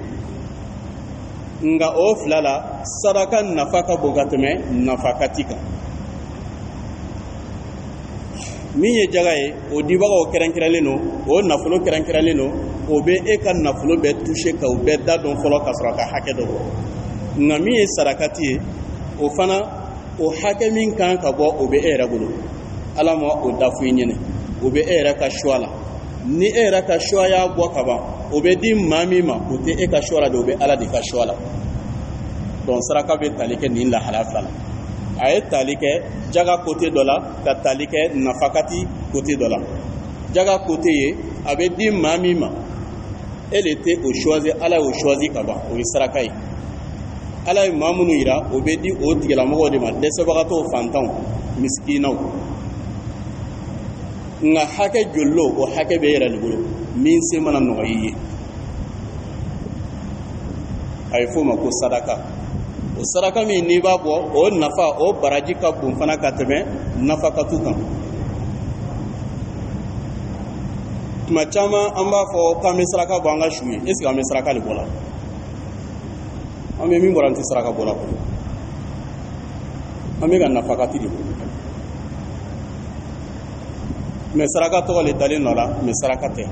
nka o fila la sadaka nafa ka bon ka tɛmɛ nafakati kan min ye jaga ye o dibagaw kɛrɛnkɛrɛnlen don o nafolo kɛrɛnkɛrɛnlen don o bɛ e ka nafolo bɛɛ touché ka o bɛɛ da dɔn fɔlɔ ka sɔrɔ a ka hakɛ dɔ bɔ nka min ye sarakati ye o fana o hakɛ min kan ka bɔ o bɛ e yɛrɛ bolo Ala ma o da f'i ɲɛnɛ o bɛ e yɛrɛ ka choix la ni e yɛrɛ ka choix y'a bɔ ka ban o bɛ di maa min ma o tɛ e ka choix la de o bɛ Ala de ka choix la donc saraka bɛ tali kɛ nin lahala fila la a ye tali kɛ jaga côté dɔ la ka tali kɛ nafakati côté dɔ la jaga côté ye a bɛ di maa min ma e de tɛ o choisir Ala y'o choisir ka ban o ye saraka ye Ala ye maa minnu yira o bɛ di o tigilamɔgɔw de ma dɛsɛbagatɔw fantanw miskinaw nka hakɛ joli o hakɛ bɛ yɛrɛ de bolo min se mana nɔgɔya i ye a ye f'o ma ko sadaka o saraka min n'i b'a bɔ o nafa o baraji ka bon fana ka tɛmɛ nafakatu kan tuma caman an b'a fɔ k'an bɛ saraka bɔ an ka su ye est ce que an bɛ saraka de bɔ la an bɛ min bɔra an tɛ saraka bɔ la koyi an bɛ ka nafakati de bɔ mais saraka tɔgɔ le dalen nɔ la mais saraka tɛ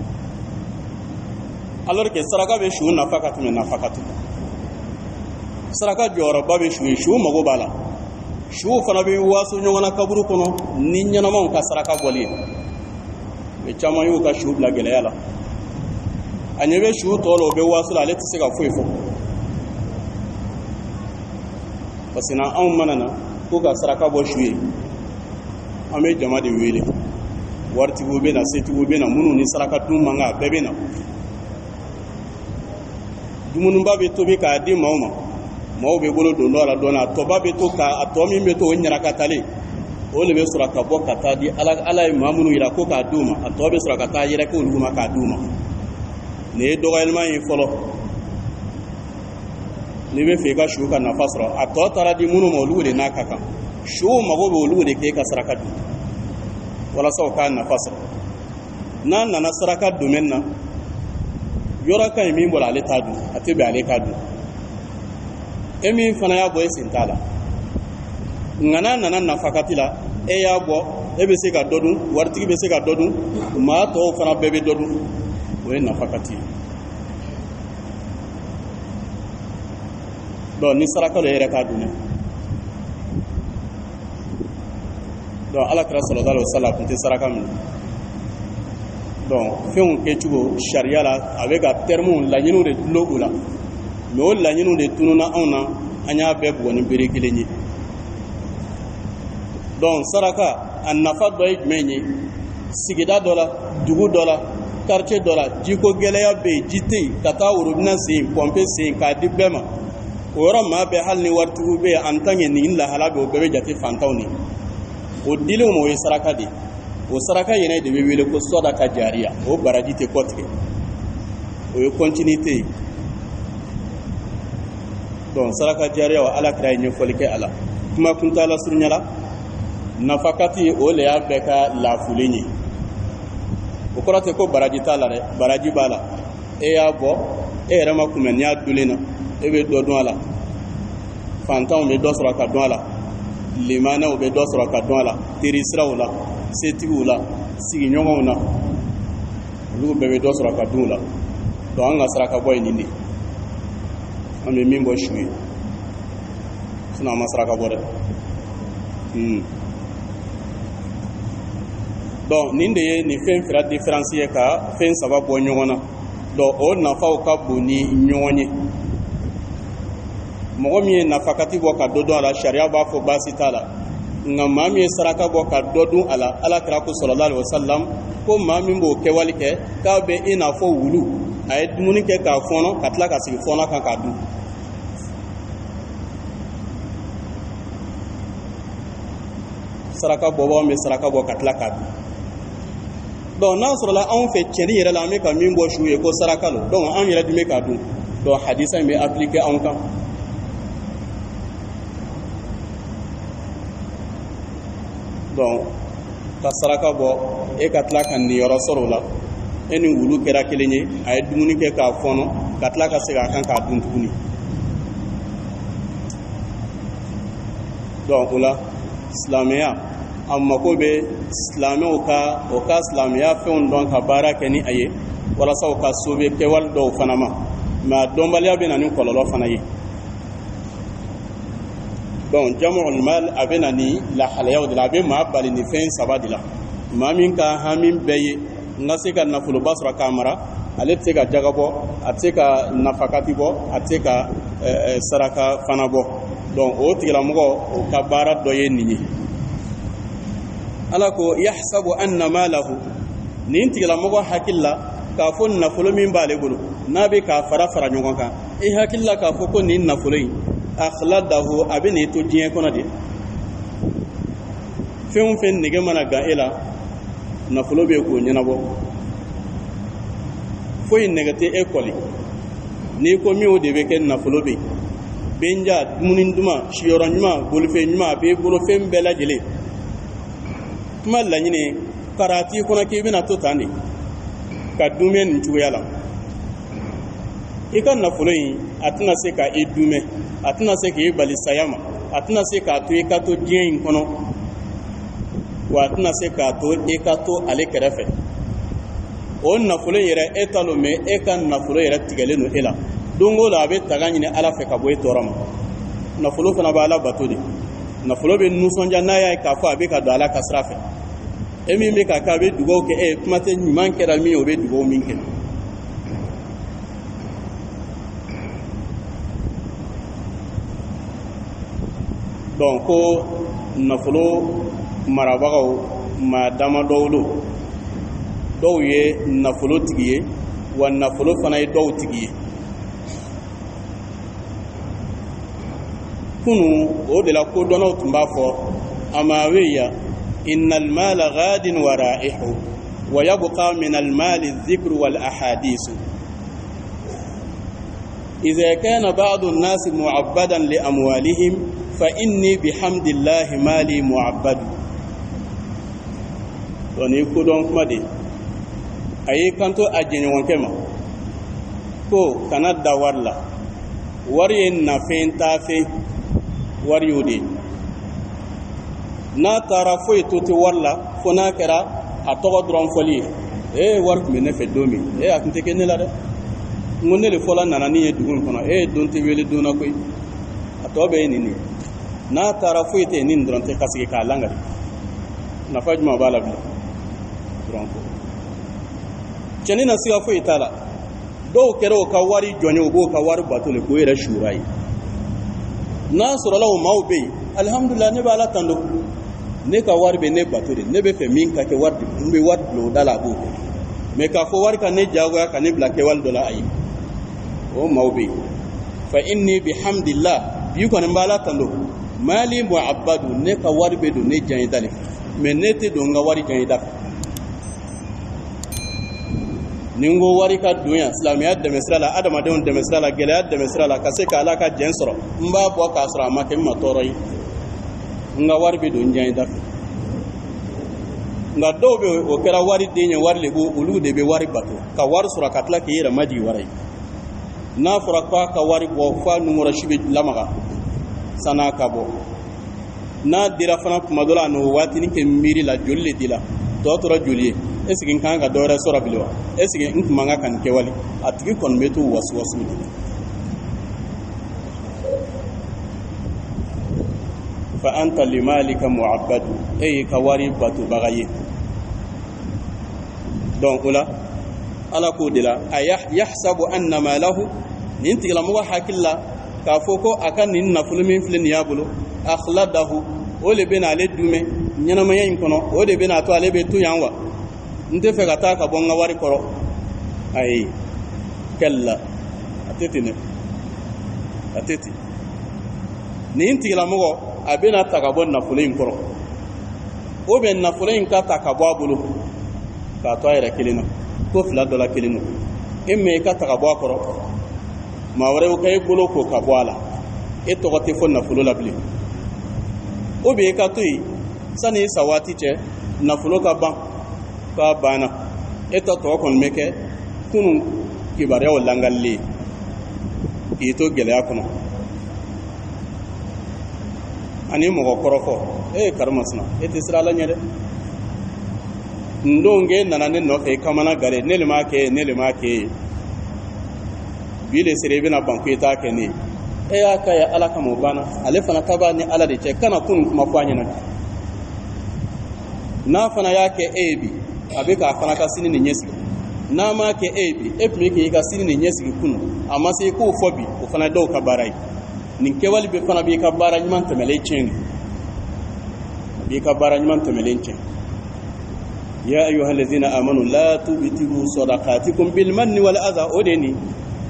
alors que saraka bɛ su nafa ka tɛmɛ nafakatu saraka jɔyɔrɔba bɛ su ye su mago b'a la suw fana bɛ waso ɲɔgɔn na kaburu kɔnɔ ni ɲɛnamaw ka saraka bɔli ye mais caman y'u ka su bila gɛlɛya la a ɲɛ bɛ su tɔ la o bɛ waso la ale tɛ se ka foyi fɔ parce que anw mana na ko ka saraka bɔ su ye an bɛ jama de wele waritigiw bɛ na setigiw bɛ na minnu ni saraka dun man kan a bɛɛ bɛ na dumuniba bɛ tobi k'a di maaw ma maaw bɛ bolo don dɔ la dɔɔnin a tɔba bɛ to a tɔ min bɛ to o ɲarakatalen o de bɛ sɔrɔ ka bɔ ka taa di Ala ye maa minnu yira ko k'a d'u ma a tɔ bɛ sɔrɔ ka taa yɛrɛkɛ olu ma k'a d'u ma nin ye dɔgɔyalima ye fɔlɔ n'i bɛ fɛ i ka su ka nafa sɔrɔ a tɔ taara di minnu ma olu de n'a ka kan su mago bɛ olu de k'e ka saraka dun walasa u k'a nafa sɔrɔ n'a nana saraka domaine na yɔrɔ ka ɲi min bɔra ale t'a dun a tɛ bɛn ale k'a dun e min fana y'a bɔ e sen t'a la nka n'a nana nafakati la e y'a bɔ e bɛ se ka dɔ dun waritigi bɛ se ka dɔ dun maa tɔw fana bɛɛ bɛ dɔ dun o ye nafakati ye donc ni saraka dɔ yɛrɛ k'a dun dɛ donc Alakira sallallahu alaihi wasallam tun tɛ saraka minɛ donc fɛnw kɛcogo sariya la a bɛ ka termes laɲiniw de dulon o la mais o laɲiniw de tununa anw na an y'a bɛɛ bugɔ ni bere kelen ye. Donc saraka a nafa dɔ ye jumɛn ye? Sigida dɔ la, dugu dɔ la, quartier dɔ la, jiko gɛlɛya bɛ yen, ji tɛ yen, ka taa worobinɛ sen pompe sen k'a di bɛɛ ma. O yɔrɔ maa bɛɛ hali ni waritigiw bɛ yen en tant que nin lahala bɛ o bɛɛ bɛ jate fantanw de. O dilenw ma o ye saraka de. O saraka yɛrɛ de bɛ wele ko sadaka jariya. O baraji tɛ kɔ tigɛ. O ye continuité ye. Donc saraka jariya o Alakira ye ɲɛfɔli kɛ a la. Kuma kuntala surunya la, nafakati o le y'a bɛɛ ka laafulen ye. O kɔrɔ tɛ ko baraji t'a la dɛ, baraji b'a la. E y'a bɔ, e yɛrɛ ma kunbɛn n'i y'a dulen na, e bɛ dɔ dun a la. Fantanw bɛ dɔ sɔrɔ ka dun a la. Limanɛw bɛ dɔ sɔrɔ ka dun a la. Teri siraw la, setigiw la, sigiɲɔgɔnw na. Olu bɛɛ bɛ dɔ sɔrɔ ka dun o la. Donc an ka saraka bɔ ye nin de. An bɛ min bɔ su ye. Sinon an ma saraka bɔ dɛ. Donc nin de ye nin fɛn fila différence ye ka fɛn saba bɔ ɲɔgɔn na. Donc o nafaw ka bon ni ɲɔgɔn ye. Mɔgɔ min ye nafakati bɔ ka dɔ dun a la, sariya b'a fɔ baasi t'a la. Nka maa min ye saraka bɔ ka dɔ dun a la, Alakira ko sallallahu alaihi wasallam ko maa min b'o kɛwale kɛ k'a bɛ i n'a fɔ wulu. A ye dumuni kɛ k'a fɔnɔ ka tila ka sigi fɔnɔ kan k'a dun. Saraka bɔbaaw bɛ saraka bɔ ka tila k'a dun. Donc n'a sɔrɔla anw fɛ cɛnni yɛrɛ la an bɛ ka min bɔ su ye ko saraka lo. Donc an yɛrɛ dun bɛ k'a dun. Donc hadisa in bɛ appliquer anw kan. Donc ka saraka bɔ e ka tila ka niyɔrɔ sɔrɔ o la. E ni wulu kɛra kelen ye, a ye dumuni kɛ k'a fɔnɔ ka tila ka segin a kan k'a dun tuguni. Donc o la silamɛya a mako bɛ silamɛw ka silamɛya fɛnw dɔn ka baara kɛ ni a ye walasa u ka sauver kɛwale dɔw fana ma, mais a dɔnbaliya bɛ na ni kɔlɔlɔ fana ye. Donc jamu'ul mal a bɛ na ni lahalayaw de la, a bɛ maa bali ni fɛn saba de la. Maa min ka hami bɛɛ ye n ka se ka nafoloba sɔrɔ k'a mara, ale tɛ se ka jaga bɔ, a tɛ se ka nafakati bɔ, a tɛ se ka saraka fana bɔ. Donc o tigilamɔgɔ o ka baara dɔ ye nin ye. Ala ko yahsabu anna malahu, nin tigilamɔgɔ hakili la k'a fɔ nafolo min b'ale bolo n'a bɛ k'a fara ɲɔgɔn kan, i hakili la k'a fɔ ko nin nafolo in akhladahu a bɛ nin to diɲɛ kɔnɔ de. Fɛn o fɛn nege mana gan e la, nafolo bɛ k'o ɲɛnabɔ. Foyi nɛgɛ tɛ e kɔli. N'i ko min o de bɛ kɛ nafolo bɛ yen. Benja, dumuni duman, siyɔrɔ ɲuman, bolifɛn ɲuman, a b'i bolo fɛn bɛɛ lajɛlen. Kuma laɲini karati kɔnɔ k'i bɛna to tan de ka dumɛ nin cogoya la. I ka nafolo in a tɛna se ka i dumɛ, a tɛna se k'i bali saya ma, a tɛna se k'a to i ka to diɲɛ in kɔnɔ, wa a tɛna se k'a to i ka to ale kɛrɛfɛ. O nafolo yɛrɛ e ta lo, mais e ka nafolo yɛrɛ tigɛlen don e la. Don o don a bɛ taga ɲini Ala fɛ ka bɔ e tɔɔrɔ ma. Nafolo fana bɛ Ala bato de. Nafolo bɛ nisɔndiya n'a y'a ye k'a fɔ a bɛ ka don Ala ka sira fɛ. E min bɛ ka kɛ a bɛ dugawu kɛ, kuma tɛ ɲuman kɛra min ye o bɛ dugawu min kɛ. Donc ko nafolo marabagaw maa damadɔw don. Dɔw ye nafolo tigi ye, wa nafolo fana ye dɔw tigi ye. Kunu o de la kodɔnnaw tun b'a fɔ amawiya innal mala ghadin wa ra'ihu wa yabqa min al mali dhikru wal ahadith idha kana ba'du an-nas mu'abbadan li amwalihim fa inni bihamdillahi mali mu'abbad. Doni kodɔn kuma de ayi kanto a jɛɲɔgɔnkɛ ma ko kana da wari la, wari ye nafɛn t'a fɛ, wari y'o de. N'a taara foyi to tɛ wari la fo n'a kɛra a tɔgɔ dɔrɔn fɔli ye, wari tun bɛ ne fɛ don min, a tun tɛ kɛ ne la dɛ, n ko ne de fɔla nana ni ye dugu in kɔnɔ, don tɛ wele donna koyi, a tɔ bɛɛ ye nin de. N'a taara foyi tɛ nin dɔrɔn tɛ ka sigi k'a langari, nafa jumɛn b'a la bilen dɔrɔn ko cɛnni na siga foyi t'a la. dɔw kɛra o ka wari jɔnye o b'o ka wari bato le k'o yɛrɛ suura ye n'a sɔrɔla o maaw bɛ yen alihamudulila ne bɛ ala tando ne ka wari bɛ ne bato de ne bɛ fɛ min ka kɛ wari de n bɛ wari bila o da la a b'o kɛ mais k'a fɔ wari ka ne diyagoya ka ne bila kɛwale dɔ la ayi o maaw bɛ yen fa inni bihamdillah bi kɔni n bɛ ala tando mali mu'abbadu ne ka wari bɛ don ne janye da de mais ne tɛ don n ka wari janye da fɛ ni n ko wari ka don yan silamɛya dɛmɛ sira la adamadenw dɛmɛ sira la gɛlɛya dɛmɛ sira la ka se ka ala ka jɛn sɔrɔ n b'a bɔ k'a sɔrɔ a ma kɛ n ma tɔɔrɔ ye n ka wari bɛ don n janye da fɛ nka dɔw bɛ o kɛra wari den ye wari de b'o olu de bɛ wari bato ka wari sɔrɔ ka tila k'i yɛrɛ majigin wari ye n'a fɔra k'a ka wari bɔ f'a nunkɔrɔsi bɛ lamaga san'a ka bɔ n'a dira fana tuma dɔ la a n'o waatinin kɛ miiri la joli le dira tɔ tora joli ye est ce que n kan ka dɔ wɛrɛ sɔrɔ bilen wa est ce que n tun man kan ka nin kɛwale a tigi kɔni bɛ to wasiwasi de fa anta limalika mu'abbadu e y'i ka wari batobaga ye donc o la ala k'o de la a yahsabu anna ma lahu nin tigilamɔgɔ hakili la k'a fɔ ko a ka nin nafolo min filɛ nin y'a bolo akhladahu o de bɛ n'ale dume ɲɛnamaya in kɔnɔ o de bɛ n'a to ale bɛ to yan wa n tɛ fɛ ka taa ka bɔ n ka wari kɔrɔ ayi kɛlila a tɛ ten dɛ a tɛ ten nin tigilamɔgɔ a bɛna ta ka bɔ nafolo in kɔrɔ o bɛ nafolo in ka ta ka bɔ a bolo k'a to a yɛrɛ kelen na ko fila dɔ la kelen don e mɛ i ka ta ka bɔ a kɔrɔ maa wɛrɛw ka e bolo ko ka bɔ a la e tɔgɔ tɛ fɔ nafolo la bilen o bɛ i ka to yen sani i sa waati cɛ nafolo ka ban k'a banna e ta tɔgɔ kɔni bɛ kɛ kunun kibaruyaw langalilen k'i to gɛlɛya kɔnɔ ani mɔgɔ kɔrɔfɔ e ye karimasina e tɛ sira ala ɲɛ dɛ n don k'e nana ne nɔfɛ i kamana gare ne le m'a kɛ ne le m'a kɛ bi le sera i bɛna ban ko i t'a kɛ ne ye e y'a k'a ye ala kama o banna ale fana ta b'a ni ala de cɛ kana kunun kuma fɔ a ɲɛna n'a fana y'a kɛ e ye bi a bɛ k'a fana ka sini nin ɲɛsigi n'a m'a kɛ e ye bi e tun bɛ k'i ka sini nin ɲɛsigi kunun a ma se i k'o fɔ bi o fana ye dɔw ka baara ye nin kɛwale bɛ fana b'i ka baara ɲuman tɛmɛlen tiɲɛ b'i ka baara ɲuman tɛmɛlen tiɲɛ ya ayyuhal ladzina amanu la tubtilu sadaqatikum bil manni wal adha o de ni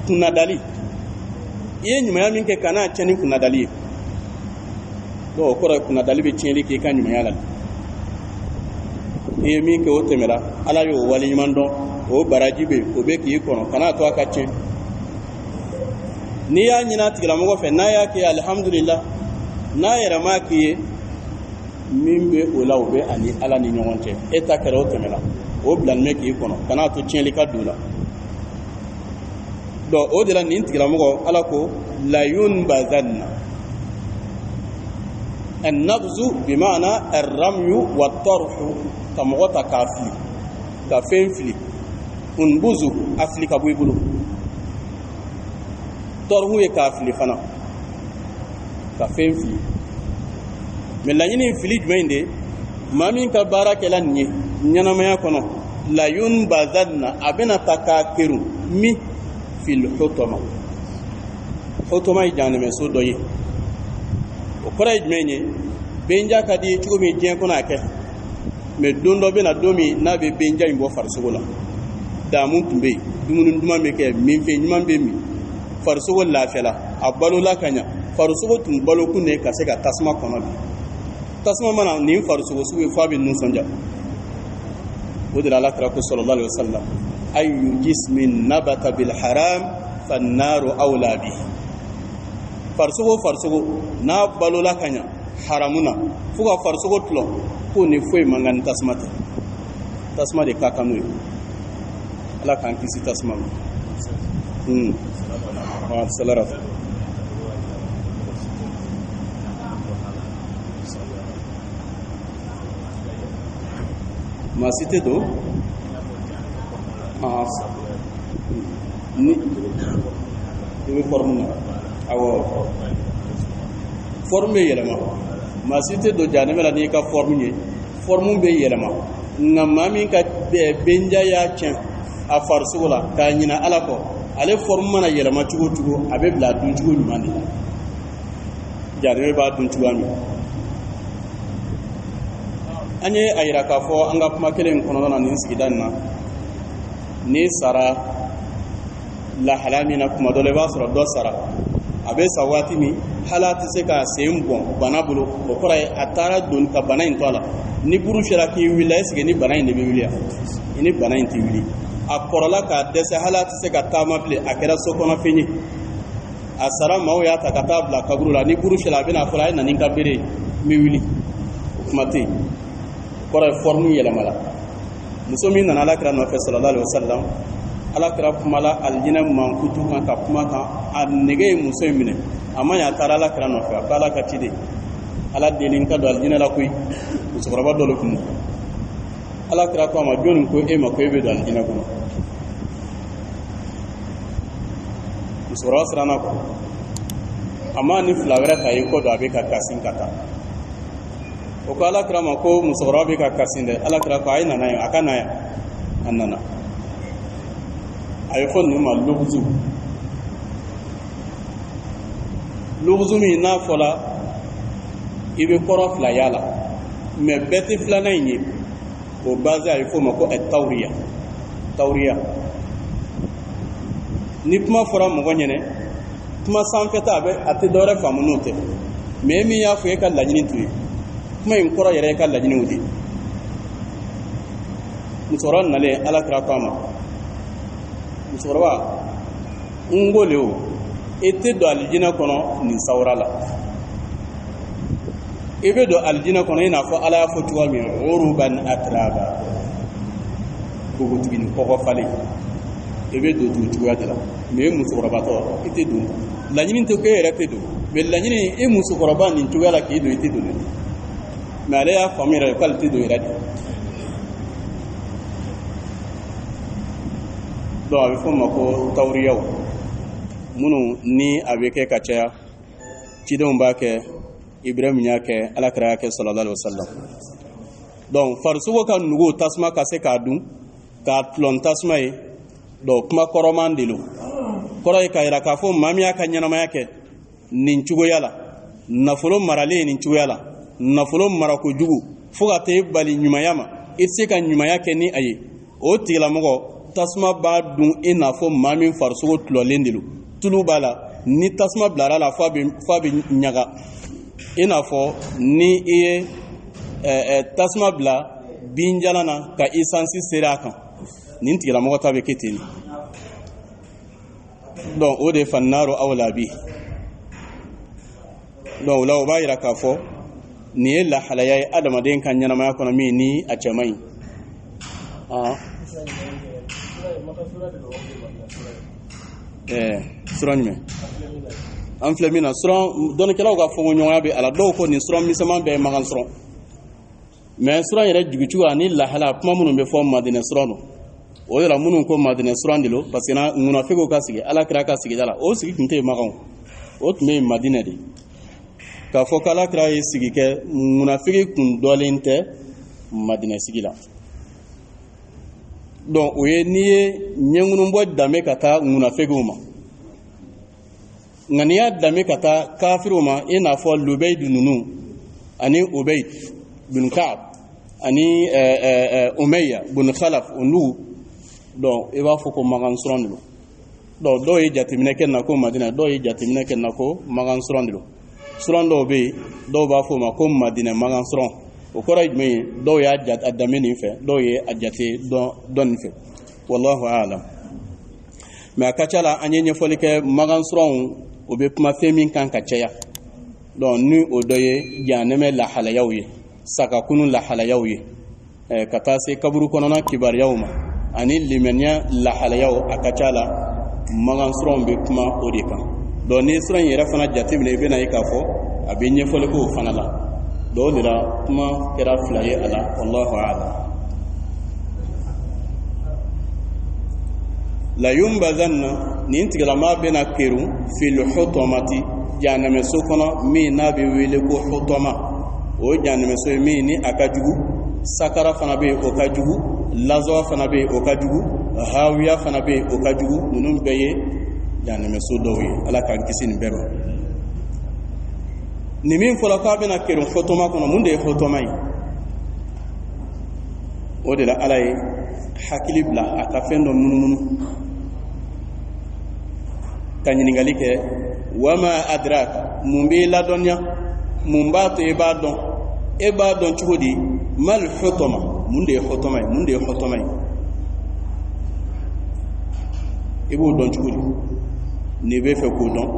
kunnadali i ye ɲumanya min kɛ kana tiɲɛ ni kunnadali ye donc o kɔrɔ kunnadali bɛ tiɲɛli kɛ i ka ɲumanya la i ye min kɛ o tɛmɛra ala y'o wale ɲuman dɔn o baraji bɛ o bɛ k'i kɔnɔ kana to a ka tiɲɛ n'i y'a ɲini a tigilamɔgɔ fɛ n'a y'a kɛ alihamudulila n'a yɛrɛ m'a k'i ye min bɛ o la o bɛ ani ala ni ɲɔgɔn cɛ e ta kɛra o tɛmɛna o bilanen bɛ k'i kɔnɔ kana to tiɲɛli ka don la donc o de la nin tigilamɔgɔ ala ko layunbazanna annabzu bima'ana arramyu wattarhu ka mɔgɔ ta k'a fili ka fɛn fili unbuzu a fili ka bɔ i bolo tɔrhu ye k'a fili fana ka fɛn fili mais laɲini fili jumɛn in de maa min ka baara kɛla nin ye ɲɛnamaya kɔnɔ layunbazanna a bɛna ta k'a keru min fil hutama hutama ye jahanɛmɛso dɔ ye o kɔrɔ ye jumɛn ye benja ka di cogo min diɲɛ kɔnɔ a kɛ mais don dɔ bɛna don min n'a bɛ benja in bɔ farisogo la daamu tun bɛ yen dumuni duman bɛ kɛ minfɛn ɲuman bɛ min farisogo lafiyala a balola ka ɲa farisogo tun balokun de ka se ka tasuma kɔnɔ bi tasuma mana nin farisogo sugu ye f'a bɛ nisɔndiya o de la alakira ko sallallahu alaihi wasallam ayyu jismin nabata bil haram fannaru awla bi farisogo n'a balola ka ɲa haramuna fo ka farisogo tulɔ ko ni foyi man kan ni tasuma tɛ tasuma de ka kan n'o ye ala k'an kisi tasuma ma salara maa si tɛ don ni i bɛ forme na awɔ forme bɛ yɛlɛma maa si tɛ don jahanɛmɛ la n'i ka forme ye forme bɛ yɛlɛma nka maa min ka benja y'a tiɲɛ a farisogo la k'a ɲina ala kɔ ale forme mana yɛlɛma cogo cogo a bɛ bila dun cogo ɲuman de la jahanama b'a dun cogoya min an ye a yira k'a fɔ an ka kuma kelen kɔnɔna na nin sigida in na ni sara lahala min na kuma dɔ la i b'a sɔrɔ dɔ sara a bɛ sa waati min hali a tɛ se ka sen bɔn bana bolo o kɔrɔ ye a taara don ka bana in to a la ni buru sera k'i wuli est ce que ni bana in de bɛ wuli yan ni bana in tɛ wuli a kɔrɔla k'a dɛsɛ hali a tɛ se ka taama bilen a kɛra sokɔnɔfɛn ye a sara maaw y'a ta ka taa bila kaburu la ni buru sera a bɛna fɔ a ye na ni n ka bere n bɛ wuli o kuma tɛ yen o kɔrɔ ye forme yɛlɛmala muso min nana alakira nɔfɛ sallallahu alaihi wasallam alakira kumala alijinɛ mankutu kan ka kuma kan a nege ye muso in minɛ a ma ɲa a taara alakira nɔfɛ a ko ala ka ci de ala deli n ka don alijinɛ la koyi musokɔrɔba dɔ de kun alakira ko a ma jɔnni ko e ma ko e bɛ don alijinɛ kɔnɔ musokɔrɔba siranna kɔ a ma ni fila wɛrɛ ta ye kɔ don a bɛ ka kasi ka taa o ko alakira ma ko musokɔrɔba bɛ ka kasi dɛ alakira ko a ye nana yan a ka na yan a nana a ye fɔ ninnu ma luguzu min n'a fɔla i bɛ kɔrɔ fila y'a la mɛ bɛɛ tɛ filanan in ye o base a ye fɔ o ma ko tawuriya ni kuma fɔra mɔgɔ ɲɛnɛ kuma sanfɛta a tɛ dɔwɛrɛ faamu n'o tɛ mɛ min y'a fɔ e ka laɲini to ye kuma in kɔrɔ yɛrɛ e ka laɲiniw de musokɔrɔba nalen alakira ko a ma musokɔrɔba n ko le o e tɛ don alijinɛ kɔnɔ nin sawura la i bɛ don alijinɛ kɔnɔ i n'a fɔ ala y'a fɔ cogoya min uruban atraba npogotigini kɔgɔ falen i bɛ don dugu cogoya de la mɛ e musokɔrɔbatɔ i tɛ don laɲini tɛ ko e yɛrɛ tɛ don mɛ laɲini e musokɔrɔba nin cogoya la k'i don i tɛ don mɛ ale y'a faamu yɛrɛ k'ale tɛ don yɛrɛ de donc a bɛ fɔ o ma ko tawuriyaw minnu ni a bɛ kɛ ka caya cidenw b'a kɛ Ibrahim y'a kɛ alakira y'a kɛ sallallahu alaihi wasallam donc farisogo ka nugu tasuma ka se k'a dun k'a tulon tasuma ye donc kuma kɔrɔman de don kɔrɔ ye k'a jira k'a fɔ maa min y'a ka ɲɛnamaya kɛ nin cogoya la nafolo maralen ye nin cogoya la nafolo marakojugu fo ka taa bali ɲumanya ma i tɛ se ka ɲumanya kɛ ni a ye o tigilamɔgɔ tasuma b'a dun i n'a fɔ maa min farisogo tulɔlen de don tulu b'a la ni tasuma bilara la f'a bɛ ɲaga i n'a fɔ ni i ye tasuma bila binjalan na ka isansi seri a kan nin tigilamɔgɔ ta bɛ kɛ ten donc o de ye fannaaro awla bi donc o la o b'a jira k'a fɔ nin ye lahalaya ye adamaden ka ɲɛnamaya kɔnɔ min ni a cɛ man ɲi sura jumɛn an filɛ min na suran dɔnnikɛlaw ka fɔɲɔgɔnya bɛ a la dɔw ko nin suran misɛnman bɛɛ ye makan suran mais suran yɛrɛ jugucogo ani lahala kuma minnu bɛ fɔ madinɛ suran don o yɛrɛ minnu ko madinɛ suran de don parce que na munafɛkiw ka sigi alakira ka sigida la o sigi tun tɛ yen makan o tun bɛ yen madinɛ de k'a fɔ ko alakira ye sigi kɛ munafɛki kun dɔlen tɛ madinɛ sigi la donc o ye n'i ye ɲɛŋunubɔ danbe ka taa munafɛkiw ma nka n'i y'a danbe ka taa kafiriw ma i n'a fɔ Lubaydu ninnu ani Ubayd bin Ka'ab ani Umayya bin Khalaf olu donc i b'a fɔ ko makan suran de don donc dɔw ye jateminɛ kɛ na ko Madinɛ dɔw ye jateminɛ kɛ na ko makan suran de don suran dɔw bɛ yen dɔw b'a fɔ o ma ko Madinɛ makan suran o kɔrɔ ye jumɛn ye dɔw y'a danbe nin fɛ dɔw ye a jate dɔn nin fɛ wallahu a'lam mais a ka ca la an ye ɲɛfɔli kɛ makan suranw o bɛ kuma fɛn min kan ka caya donc ni o dɔ ye jahanɛmɛ lahalayaw ye sagakunu lahalayaw ye ka taa se kaburu kɔnɔna kibariyaw ma ani limaniya lahalayaw a ka ca la makan suranw bɛ kuma o de kan donc ni suran yɛrɛ fana jateminɛ i bɛna ye k'a fɔ a bɛ ɲɛfɔli k'o fana la dɔw de la kuma kɛra fila ye a la wallahu a'lam la yumbazanna nin tigilama bɛna keru fil hutamati jahanɛmɛso kɔnɔ min n'a bɛ wele ko hutama o ye jahanɛmɛso ye min ni a ka jugu sakara fana bɛ yen o ka jugu lazwa fana bɛ yen o ka jugu hawiya fana be o ka jugu ninnu bɛɛ ye jahanɛmɛso dɔw ye ala k'an kisi nin bɛɛ ma ni min fɔra k'a bɛna kɛron hɔtɔma kɔnɔ mun de ye hɔtɔma ye o de la ala ye hakili bila a ka fɛn dɔ munumunu ka ɲininkali kɛ wama adraka mun b'i ladɔnniya mun b'a to e b'a dɔn cogo di mal hɔtɔma mun de ye hɔtɔma ye mun de ye hɔtɔma ye i b'o dɔn cogo di n'i bɛ fɛ k'o dɔn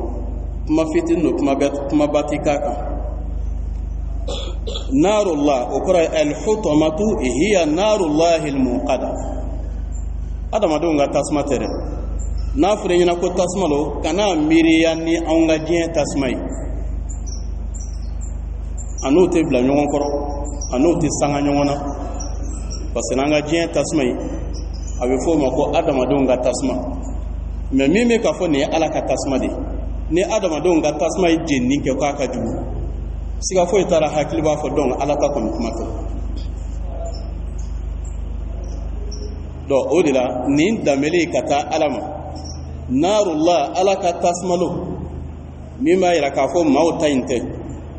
kuma fitinin don kuma ba ti k'a kan narullah o kɔrɔ ye al-hutmatu hiya narullahi al-muqada adamadenw ka tasuma tɛ dɛ n'a fɔra ɲɛna ko tasuma lo kana miiriya ni anw ka diɲɛ tasuma ye a n'o tɛ bila ɲɔgɔn kɔrɔ a n'o tɛ sanga ɲɔgɔn na parce que n'an ka diɲɛ tasuma ye a bɛ fɔ o ma ko adamadenw ka tasuma mais min bɛ ka fɔ nin ye ala ka tasuma de ni adamadenw ka tasuma ye jenini kɛ k'a ka jugu siga foyi taara hakili b'a fɔ donc ala ta kɔni kuma tɛ donc o de la nin danbɛli ka taa ala ma narullah ala ka tasuma lo min b'a yira k'a fɔ maaw ta in tɛ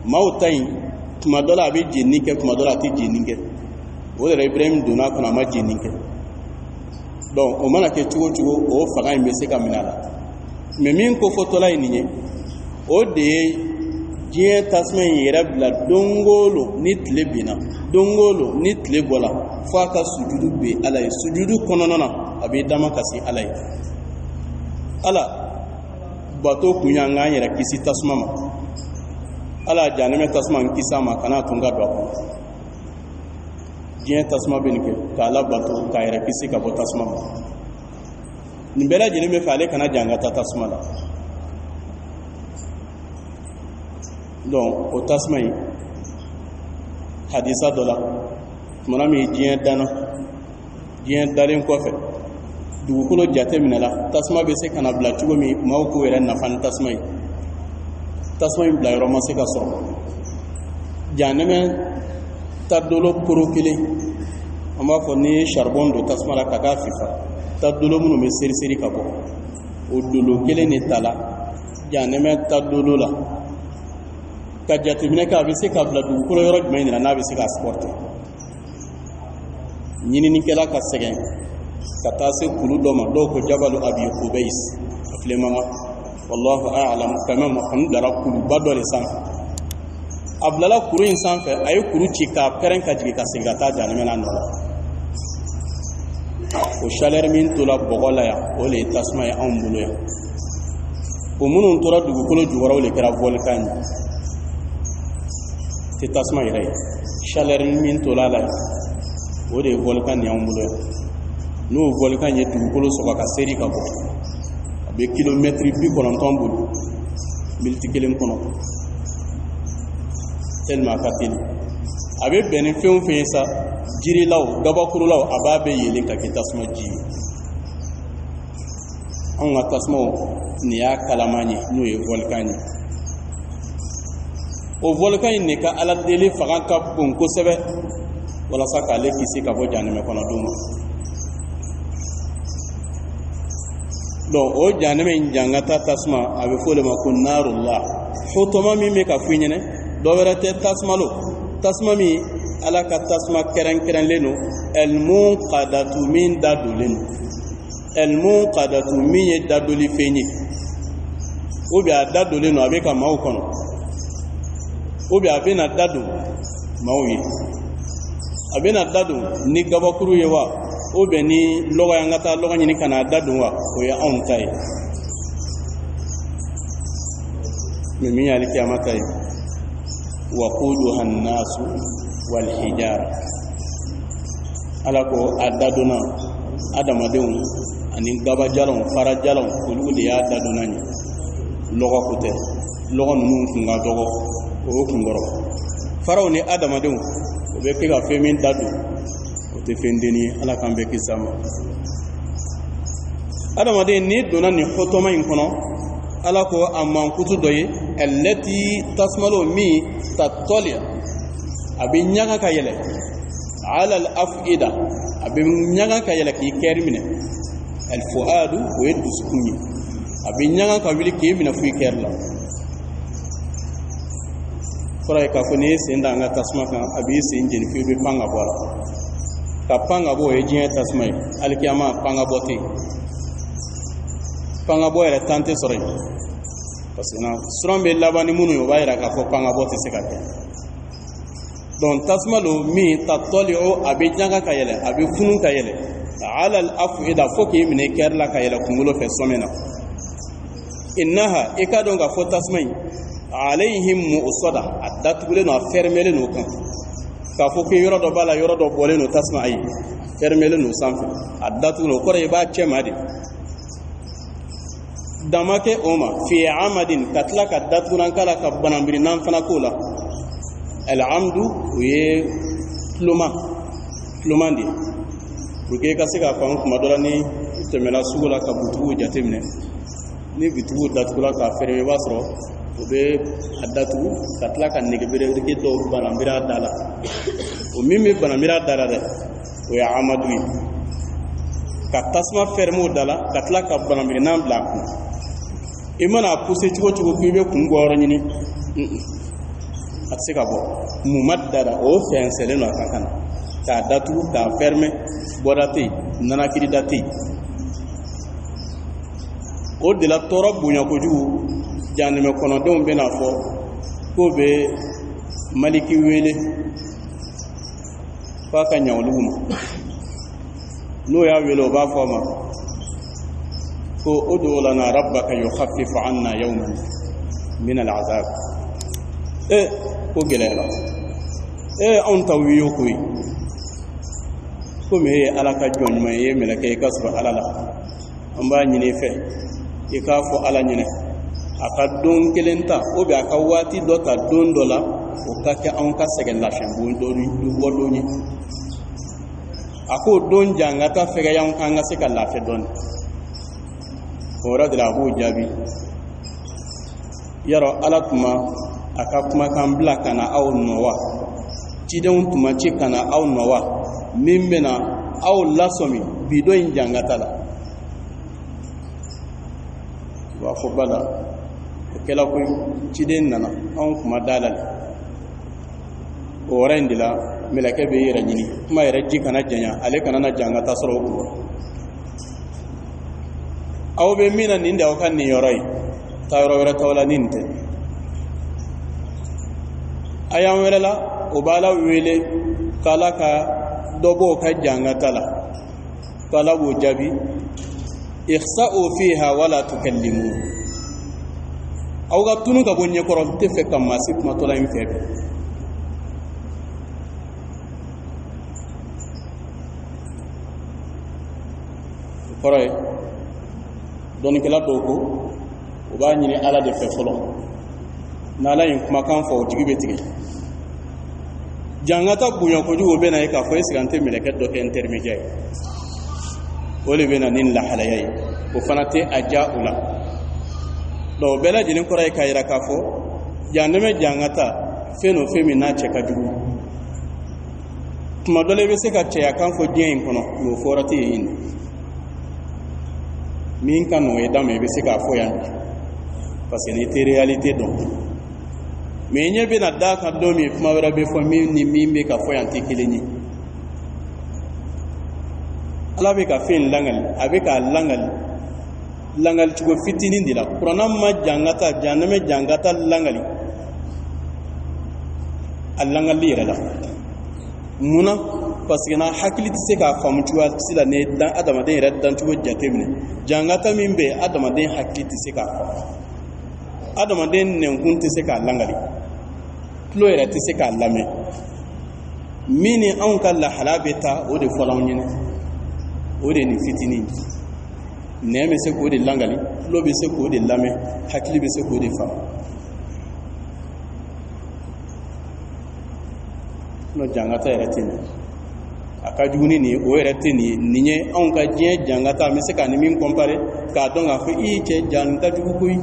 maaw ta in tuma dɔ la a bɛ jenini kɛ tuma dɔ la a tɛ jenini kɛ o de la Ibrahim donna a kɔnɔ a ma jenini kɛ donc o mana kɛ cogo cogo o fanga in bɛ se ka minɛ a la mais min ko fɔtɔla ye nin ye o de ye diɲɛ tasuma in yɛrɛ bila don o don ni tile binna don o don ni tile bɔra fo a ka sujudu bɛ ala ye sujudu kɔnɔna na a bɛ dama ka se ala ye ala bato kun y'an k'an yɛrɛ kisi tasuma ma ala jahanɛmɛ tasuma in kisi a ma kana tun ka don a kɔnɔ diɲɛ tasuma bɛ nin kɛ k'a labato k'a yɛrɛ kisi ka bɔ tasuma ma nin bɛɛ lajɛlen bɛ fɛ ale kana jan ka taa tasuma la donc o tasuma in hadisa dɔ la tumana min diɲɛ danna diɲɛ dalen kɔfɛ dugukolo jate minɛla tasuma bɛ se ka na bila cogo min maaw k'o yɛrɛ nafa ni tasuma in tasuma in bila yɔrɔ ma se ka sɔrɔ jahanɛmɛ tadolo koro kelen an b'a fɔ ni ye charbon don tasuma la ka k'a fifa tadolo minnu bɛ seri ka bɔ o dolo kelen de ta la jahanɛmɛ tadolo la ka jateminɛ kɛ a bɛ se ka bila dugukolo yɔrɔ jumɛn de la n'a bɛ se k'a supporter ɲininikɛla ka sɛgɛn ka taa se kulu dɔ ma dɔw ko jabalu abi kubais a filɛ ma wallahu a'lam quand même an dara kuluba dɔ de sanfɛ a bilala kuru in sanfɛ a ye kuru ci k'a pɛrɛn ka jigin ka segin ka taa jahanɛmɛ n'a nɔ la o chaleur min tora bɔgɔ la yan o de ye tasuma ye anw bolo yan o minnu tora dugukolo jukɔrɔ o de kɛra volcan ye tɛ tasuma yɛrɛ ye chaleur min tora la yan o de ye volcan ye anw bolo yan n'o volcan ye dugukolo sɔgɔ ka seri ka bɔ a bɛ kilomɛtiri 90 bolo miniti kelen kɔnɔ tellement a ka teli a bɛ bɛn ni fɛn o fɛn ye sa jirilaw gabakurulaw a b'a bɛɛ yelen ka kɛ tasuma ji ye anw ka tasumaw nin y'a kalaman ye n'o ye volcan ye o volcan in de ka ala deli fanga ka bon kosɛbɛ walasa k'ale kisi ka bɔ jahanɛmɛ kɔnɔdenw ma donc o jahanɛmɛ in jangata tasuma a bɛ fɔ o de ma ko narullah hutama min bɛ ka fɔ i ɲɛna dɔ wɛrɛ tɛ tasuma lo tasuma min ala ka tasuma kɛrɛnkɛrɛnlen don al-munqadatu min dadolen don al-munqadatu min ye dadoli fɛn ye ou bien a dadolen don a bɛ ka maaw kɔnɔ ou bien a bɛna dadon maaw ye a bɛna dadon ni gabakuru ye wa ou bien ni lɔgɔ ye an ka taa lɔgɔ ɲini ka n'a dadon wa o ye anw ta ye mais min y'ale kiyama ta ye waquduha an-nasu wal hijara ala ko a dadonna adamadenw ani gabajalanw farajalanw olu de y'a dadonna ye lɔgɔ ko tɛ lɔgɔ ninnu kun ka dɔgɔ o ye kunkɔrɔ faraw ni adamadenw o bɛ kɛ ka fɛn min dadon o tɛ fɛn denni ye ala k'an bɛɛ kisi a ma adamaden n'i donna nin hɔtɔma in kɔnɔ ala ko a mankutu dɔ ye allati tasmalo min tatɔliya a bɛ ɲaga ka yɛlɛ ala al-afida a bɛ ɲaga ka yɛlɛ k'i kɛri minɛ al-fuadu o ye dusukun ye a bɛ ɲaga ka wuli k'e minɛ foyi kɛra la fɔra ye k'a fɔ n'i ye sen da an ka tasuma kan a b'i sen jeni f'i bɛ pan ka bɔ a la ka pan ka bɔ o ye diɲɛ tasuma ye alikiyama pan ka bɔ tɛ yen pan ka bɔ yɛrɛ tan tɛ sɔrɔ yen parce que suran bɛ laban ni minnu ye o b'a yira k'a fɔ pan ka bɔ tɛ se ka kɛ donc tasuma lo min tatɔli o a bɛ ɲaga ka yɛlɛ a bɛ funu ka yɛlɛ ala al-afida fo k'i minɛ kɛri la ka yɛlɛ kunkolo fɛ sɔmɛ na innaha i ka dɔn k'a fɔ tasuma in alayhim mu'sada a datugulen no a fermelen no kan k'a fɔ ko yɔrɔ dɔ b'a la yɔrɔ dɔ bɔlen no tasuma ayi fermelen no sanfɛ a datugulen o kɔrɔ i b'a cɛ ma de dama kɛ o ma fi amadin ka tila ka datugulan k'a la ka bananbirinan fana k'o la al-amdu o ye tuloman de pour que i ka se k'a faamu kuma dɔ la ni tɛmɛna sugu la ka butigiw jateminɛ ni bitigiw datugula k'a feere i b'a sɔrɔ o bɛ a datugu ka tila ka negebereke dɔw bananbira da la o min bɛ bananbira da la dɛ o ye amadu ye ka tasuma fɛrɛmu da la ka tila ka bananbirinan bila a kun i mana a poussé cogo cogo k'i bɛ kun bɔ yɔrɔ ɲini a tɛ se ka bɔ mun ma dara o fɛnsɛnlen don a kan ka na k'a datugu k'a fɛrɛmɛ bɔda tɛ yen nanakiri da tɛ yen o de la tɔɔrɔ bonya kojugu jahanɛmɛ kɔnɔdenw bɛna fɔ k'o bɛ maliki wele f'a ka ɲɛ olu ma n'o y'a wele o b'a fɔ a ma ko ud'u lana rabbaka yukhaffifu 'anna yawman min al-'adhab ko gɛlɛyara anw ta wi yo koyi komi e ye ala ka jɔn ɲuman ye mɛlɛkɛ i ka sɔrɔ ala la an b'a ɲini i fɛ i k'a fɔ ala ɲinɛ a ka don kelen ta ou bien a ka waati dɔ ta don dɔ la o ka kɛ anw ka sɛgɛn lafiɲɛbɔ don ye a k'o don jan ka taa fɛgɛya an ka se ka lafiya dɔɔni o yɔrɔ de la a b'o jaabi yarɔ ala tuma a ka kumakan bila ka na aw nɔ wa cidenw tuma ci ka na aw nɔ wa min bɛna aw lasɔmi bi dɔ in jangata la u b'a fɔ bala o kɛla ko ciden nana anw kuma da la o yɔrɔ in de la mɛlɛkɛ bɛ yɛrɛ ɲini kuma yɛrɛ ji kana janya ale kana na jangata sɔrɔ o kɔrɔ aw bɛ min na nin de aw ka nin yɔrɔ ye taa yɔrɔ wɛrɛ t'aw la ni nin tɛ a y'an wɛrɛ la o b'a la wele k'ala ka dɔ bɔ ka jangata la k'ala b'o jaabi ikhsa'u fiha wala tukallimu aw ka tunu ka bɔ ɲɛkɔrɔ n tɛ fɛ ka maa si kumatɔla in fɛ bi o kɔrɔ ye dɔnnikɛla dɔw ko u b'a ɲini ala de fɛ fɔlɔ n'ala ye kumakan fɔ o jigi bɛ tigɛ jangata bonya kojugu bɛ na ye k'a fɔ est-ce que an tɛ mɛlɛkɛ dɔ kɛ intermédiaire o de bɛ na ni lahalaya ye o fana tɛ a diya u la donc o bɛɛ lajɛlen kɔrɔ ye k'a jira k'a fɔ jahanɛmɛ jangata fɛn o fɛn min n'a cɛ ka jugu tuma dɔ la i bɛ se ka cɛya kan fɔ diɲɛ in kɔnɔ mais o fɔra tɛ yen min ka nɔgɔ i da ma i bɛ se k'a fɔ yan parce que n'i tɛ réalité dɔn mais ɲɛ bɛ na da kan don min kuma wɛrɛ bɛ fɔ min ni min bɛ ka fɔ yan tɛ kelen ye ala bɛ ka fɛn langali a bɛ k'a langali cogo fitinin de la kuranna ma jangata jahanɛmɛ jangata langali a langali yɛrɛ la munna parce que na hakili tɛ se k'a faamu cogoya si la ni dan adamaden yɛrɛ dancogo jateminɛ jangata min bɛ yen adamaden hakili tɛ se k'a faamu adamaden nɛnkun tɛ se k'a langali tulo yɛrɛ tɛ se k'a lamɛn min ni anw ka lahala bɛ taa o de fɔra anw ɲɛna o de ye nin fitinin nɛn bɛ se k'o de langali tulo bɛ se k'o de lamɛn hakili bɛ se k'o de faamu n'o jangata yɛrɛ tɛ nin a ka jugu ni nin ye o yɛrɛ tɛ nin ye nin ye anw ka diɲɛ jangata an bɛ se k'a ni min comparer k'a dɔn k'a fɔ i cɛ jan ka jugu koyi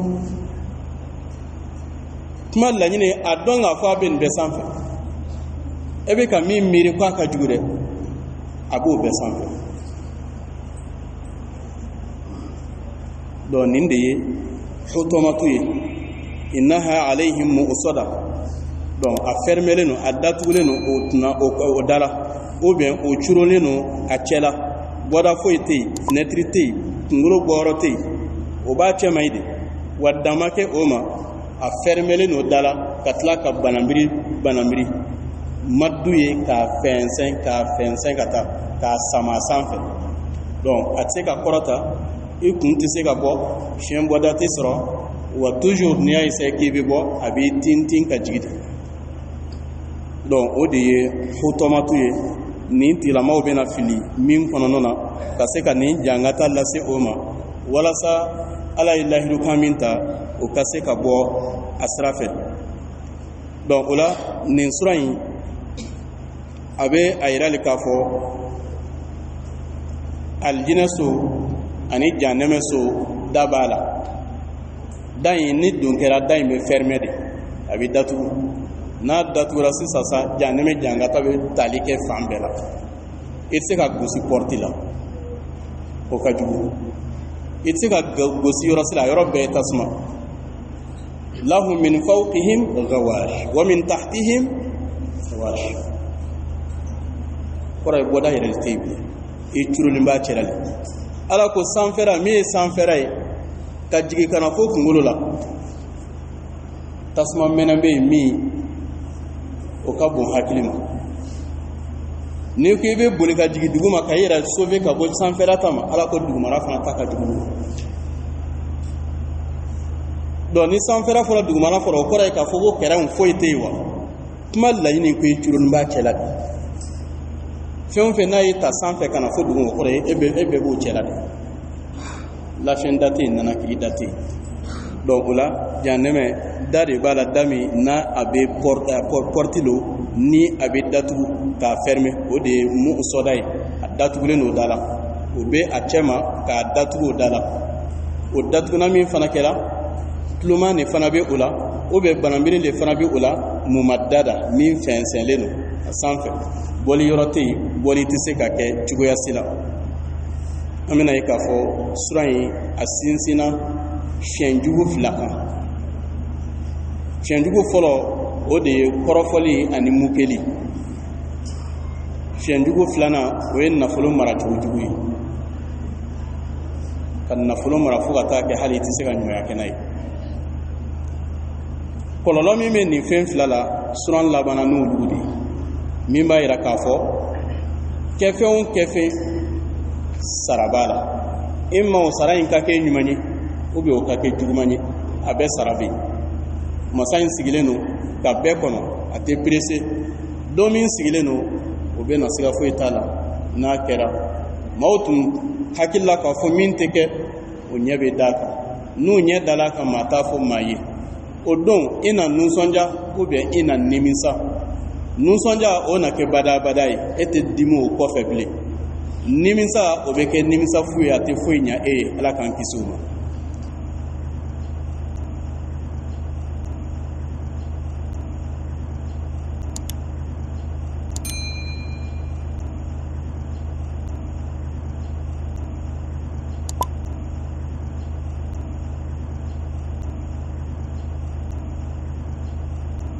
kuma laɲini a dɔn k'a fɔ a bɛ nin bɛɛ sanfɛ e bɛ ka min miiri k'a ka jugu dɛ a b'o bɛɛ sanfɛ don nin de ye hutomatu ye innaha alayhim mu'sada don a fermele no a datugule no o tuna o dala ou bien o curole no a cɛla bɔda foyi tɛ yen fenêtre tɛ yen kunkolo bɔyɔrɔ tɛ yen o b'a cɛ man ɲi de wa dan ma kɛ o ma a fermele no dala ka tila ka bananbiri madu ye k'a fɛnsɛn ka taa k'a sama sanfɛ donc a tɛ se ka kɔrɔta i kun tɛ se ka bɔ fiɲɛ bɔda tɛ sɔrɔ wa toujours n'i y'a essayer k'i bɛ bɔ a b'i tintin ka jigin de donc o de ye hutomatu ye nin tigilamaaw bɛna fili min kɔnɔna na ka se ka nin jangata lase o ma walasa ala ye lahidukan min ta o ka se ka bɔ a sira fɛ donc o la nin sura in a bɛ a yirali k'a fɔ alijinɛ so ani janɛmɛ so da b'a la da in ni don kɛra da in bɛ fermé de a bɛ datugu n'a datugura sisan sa janɛmɛ jangata bɛ tali kɛ fan bɛɛ la i tɛ se ka gosi porte la o ka jugu i tɛ se ka gosi yɔrɔ si la yɔrɔ bɛɛ ye tasuma lahum min fawqihim ghawash wa min tahtihim ghawash kɔrɔ ye bɔda yɛrɛ tɛ yen bilen i curolen b'a cɛla le ala ko sanfɛla min ye sanfɛla ye ka jigin ka na fo kunkolo la tasuma mɛnɛ bɛ yen min o ka bon hakili ma n'i ko i bɛ boli ka jigin dugu ma ka i yɛrɛ sauver ka bɔ sanfɛla ta ma ala ko dugumala fana ta ka jugu donc ni sanfɛla fɔra dugumala fɔra o kɔrɔ ye k'a fɔ ko kɛrɛn foyi tɛ yen wa kuma laɲini ko i curolen b'a cɛla de fɛn o fɛn n'a ye ta sanfɛ ka na fo dugu o kɔrɔ ye e bɛɛ b'o cɛla de lafiɲɛ da tɛ yen nana k'i da tɛ yen donc o la janɛmɛ da de b'a la da min n'a a bɛ porte lo ni a bɛ datugu k'a fermer o de ye mu'sada ye a datugulen n'o da la o bɛ a cɛ ma k'a datugu o da la o datuguna min fana kɛra tuloma de fana bɛ o la ou bien bananbiri de fana bɛ o la mumadada min fɛnsɛnlen don a sanfɛ bɔli yɔrɔ tɛ yen bɔli tɛ se ka kɛ cogoya si la an bɛna ye k'a fɔ sura in a sinsinna fiɲɛjugu fila kan fiɲɛjugu fɔlɔ o de ye kɔrɔfɔli ani mukeli fiɲɛjugu filanan o ye nafolo maracogojugu ye ka nafolo mara fo ka taa kɛ hali i tɛ se ka ɲumanya kɛ n'a ye kɔlɔlɔ min bɛ nin fɛn fila la suran labanna n'olu de ye min b'a yira k'a fɔ kɛfɛn o kɛfɛn sara b'a la i ma o sara in ka kɛ ɲuman ye ou bien o ka kɛ juguman ye a bɛɛ sara bɛ yen masa in sigilen don ka bɛɛ kɔnɔ a tɛ pressé don min sigilen don o bɛ na siga foyi t'a la n'a kɛra maaw tun hakili la k'a fɔ min tɛ kɛ o ɲɛ bɛ d'a kan n'u ɲɛ dala kan maa t'a fɔ maa ye o don i na nisɔndiya ou bien i na nimisa nisɔndiya o na kɛ badabada ye e tɛ dimi o kɔfɛ bilen nimisa o bɛ kɛ nimisa foyi a tɛ foyi ɲɛ e ye ala k'an kisi o ma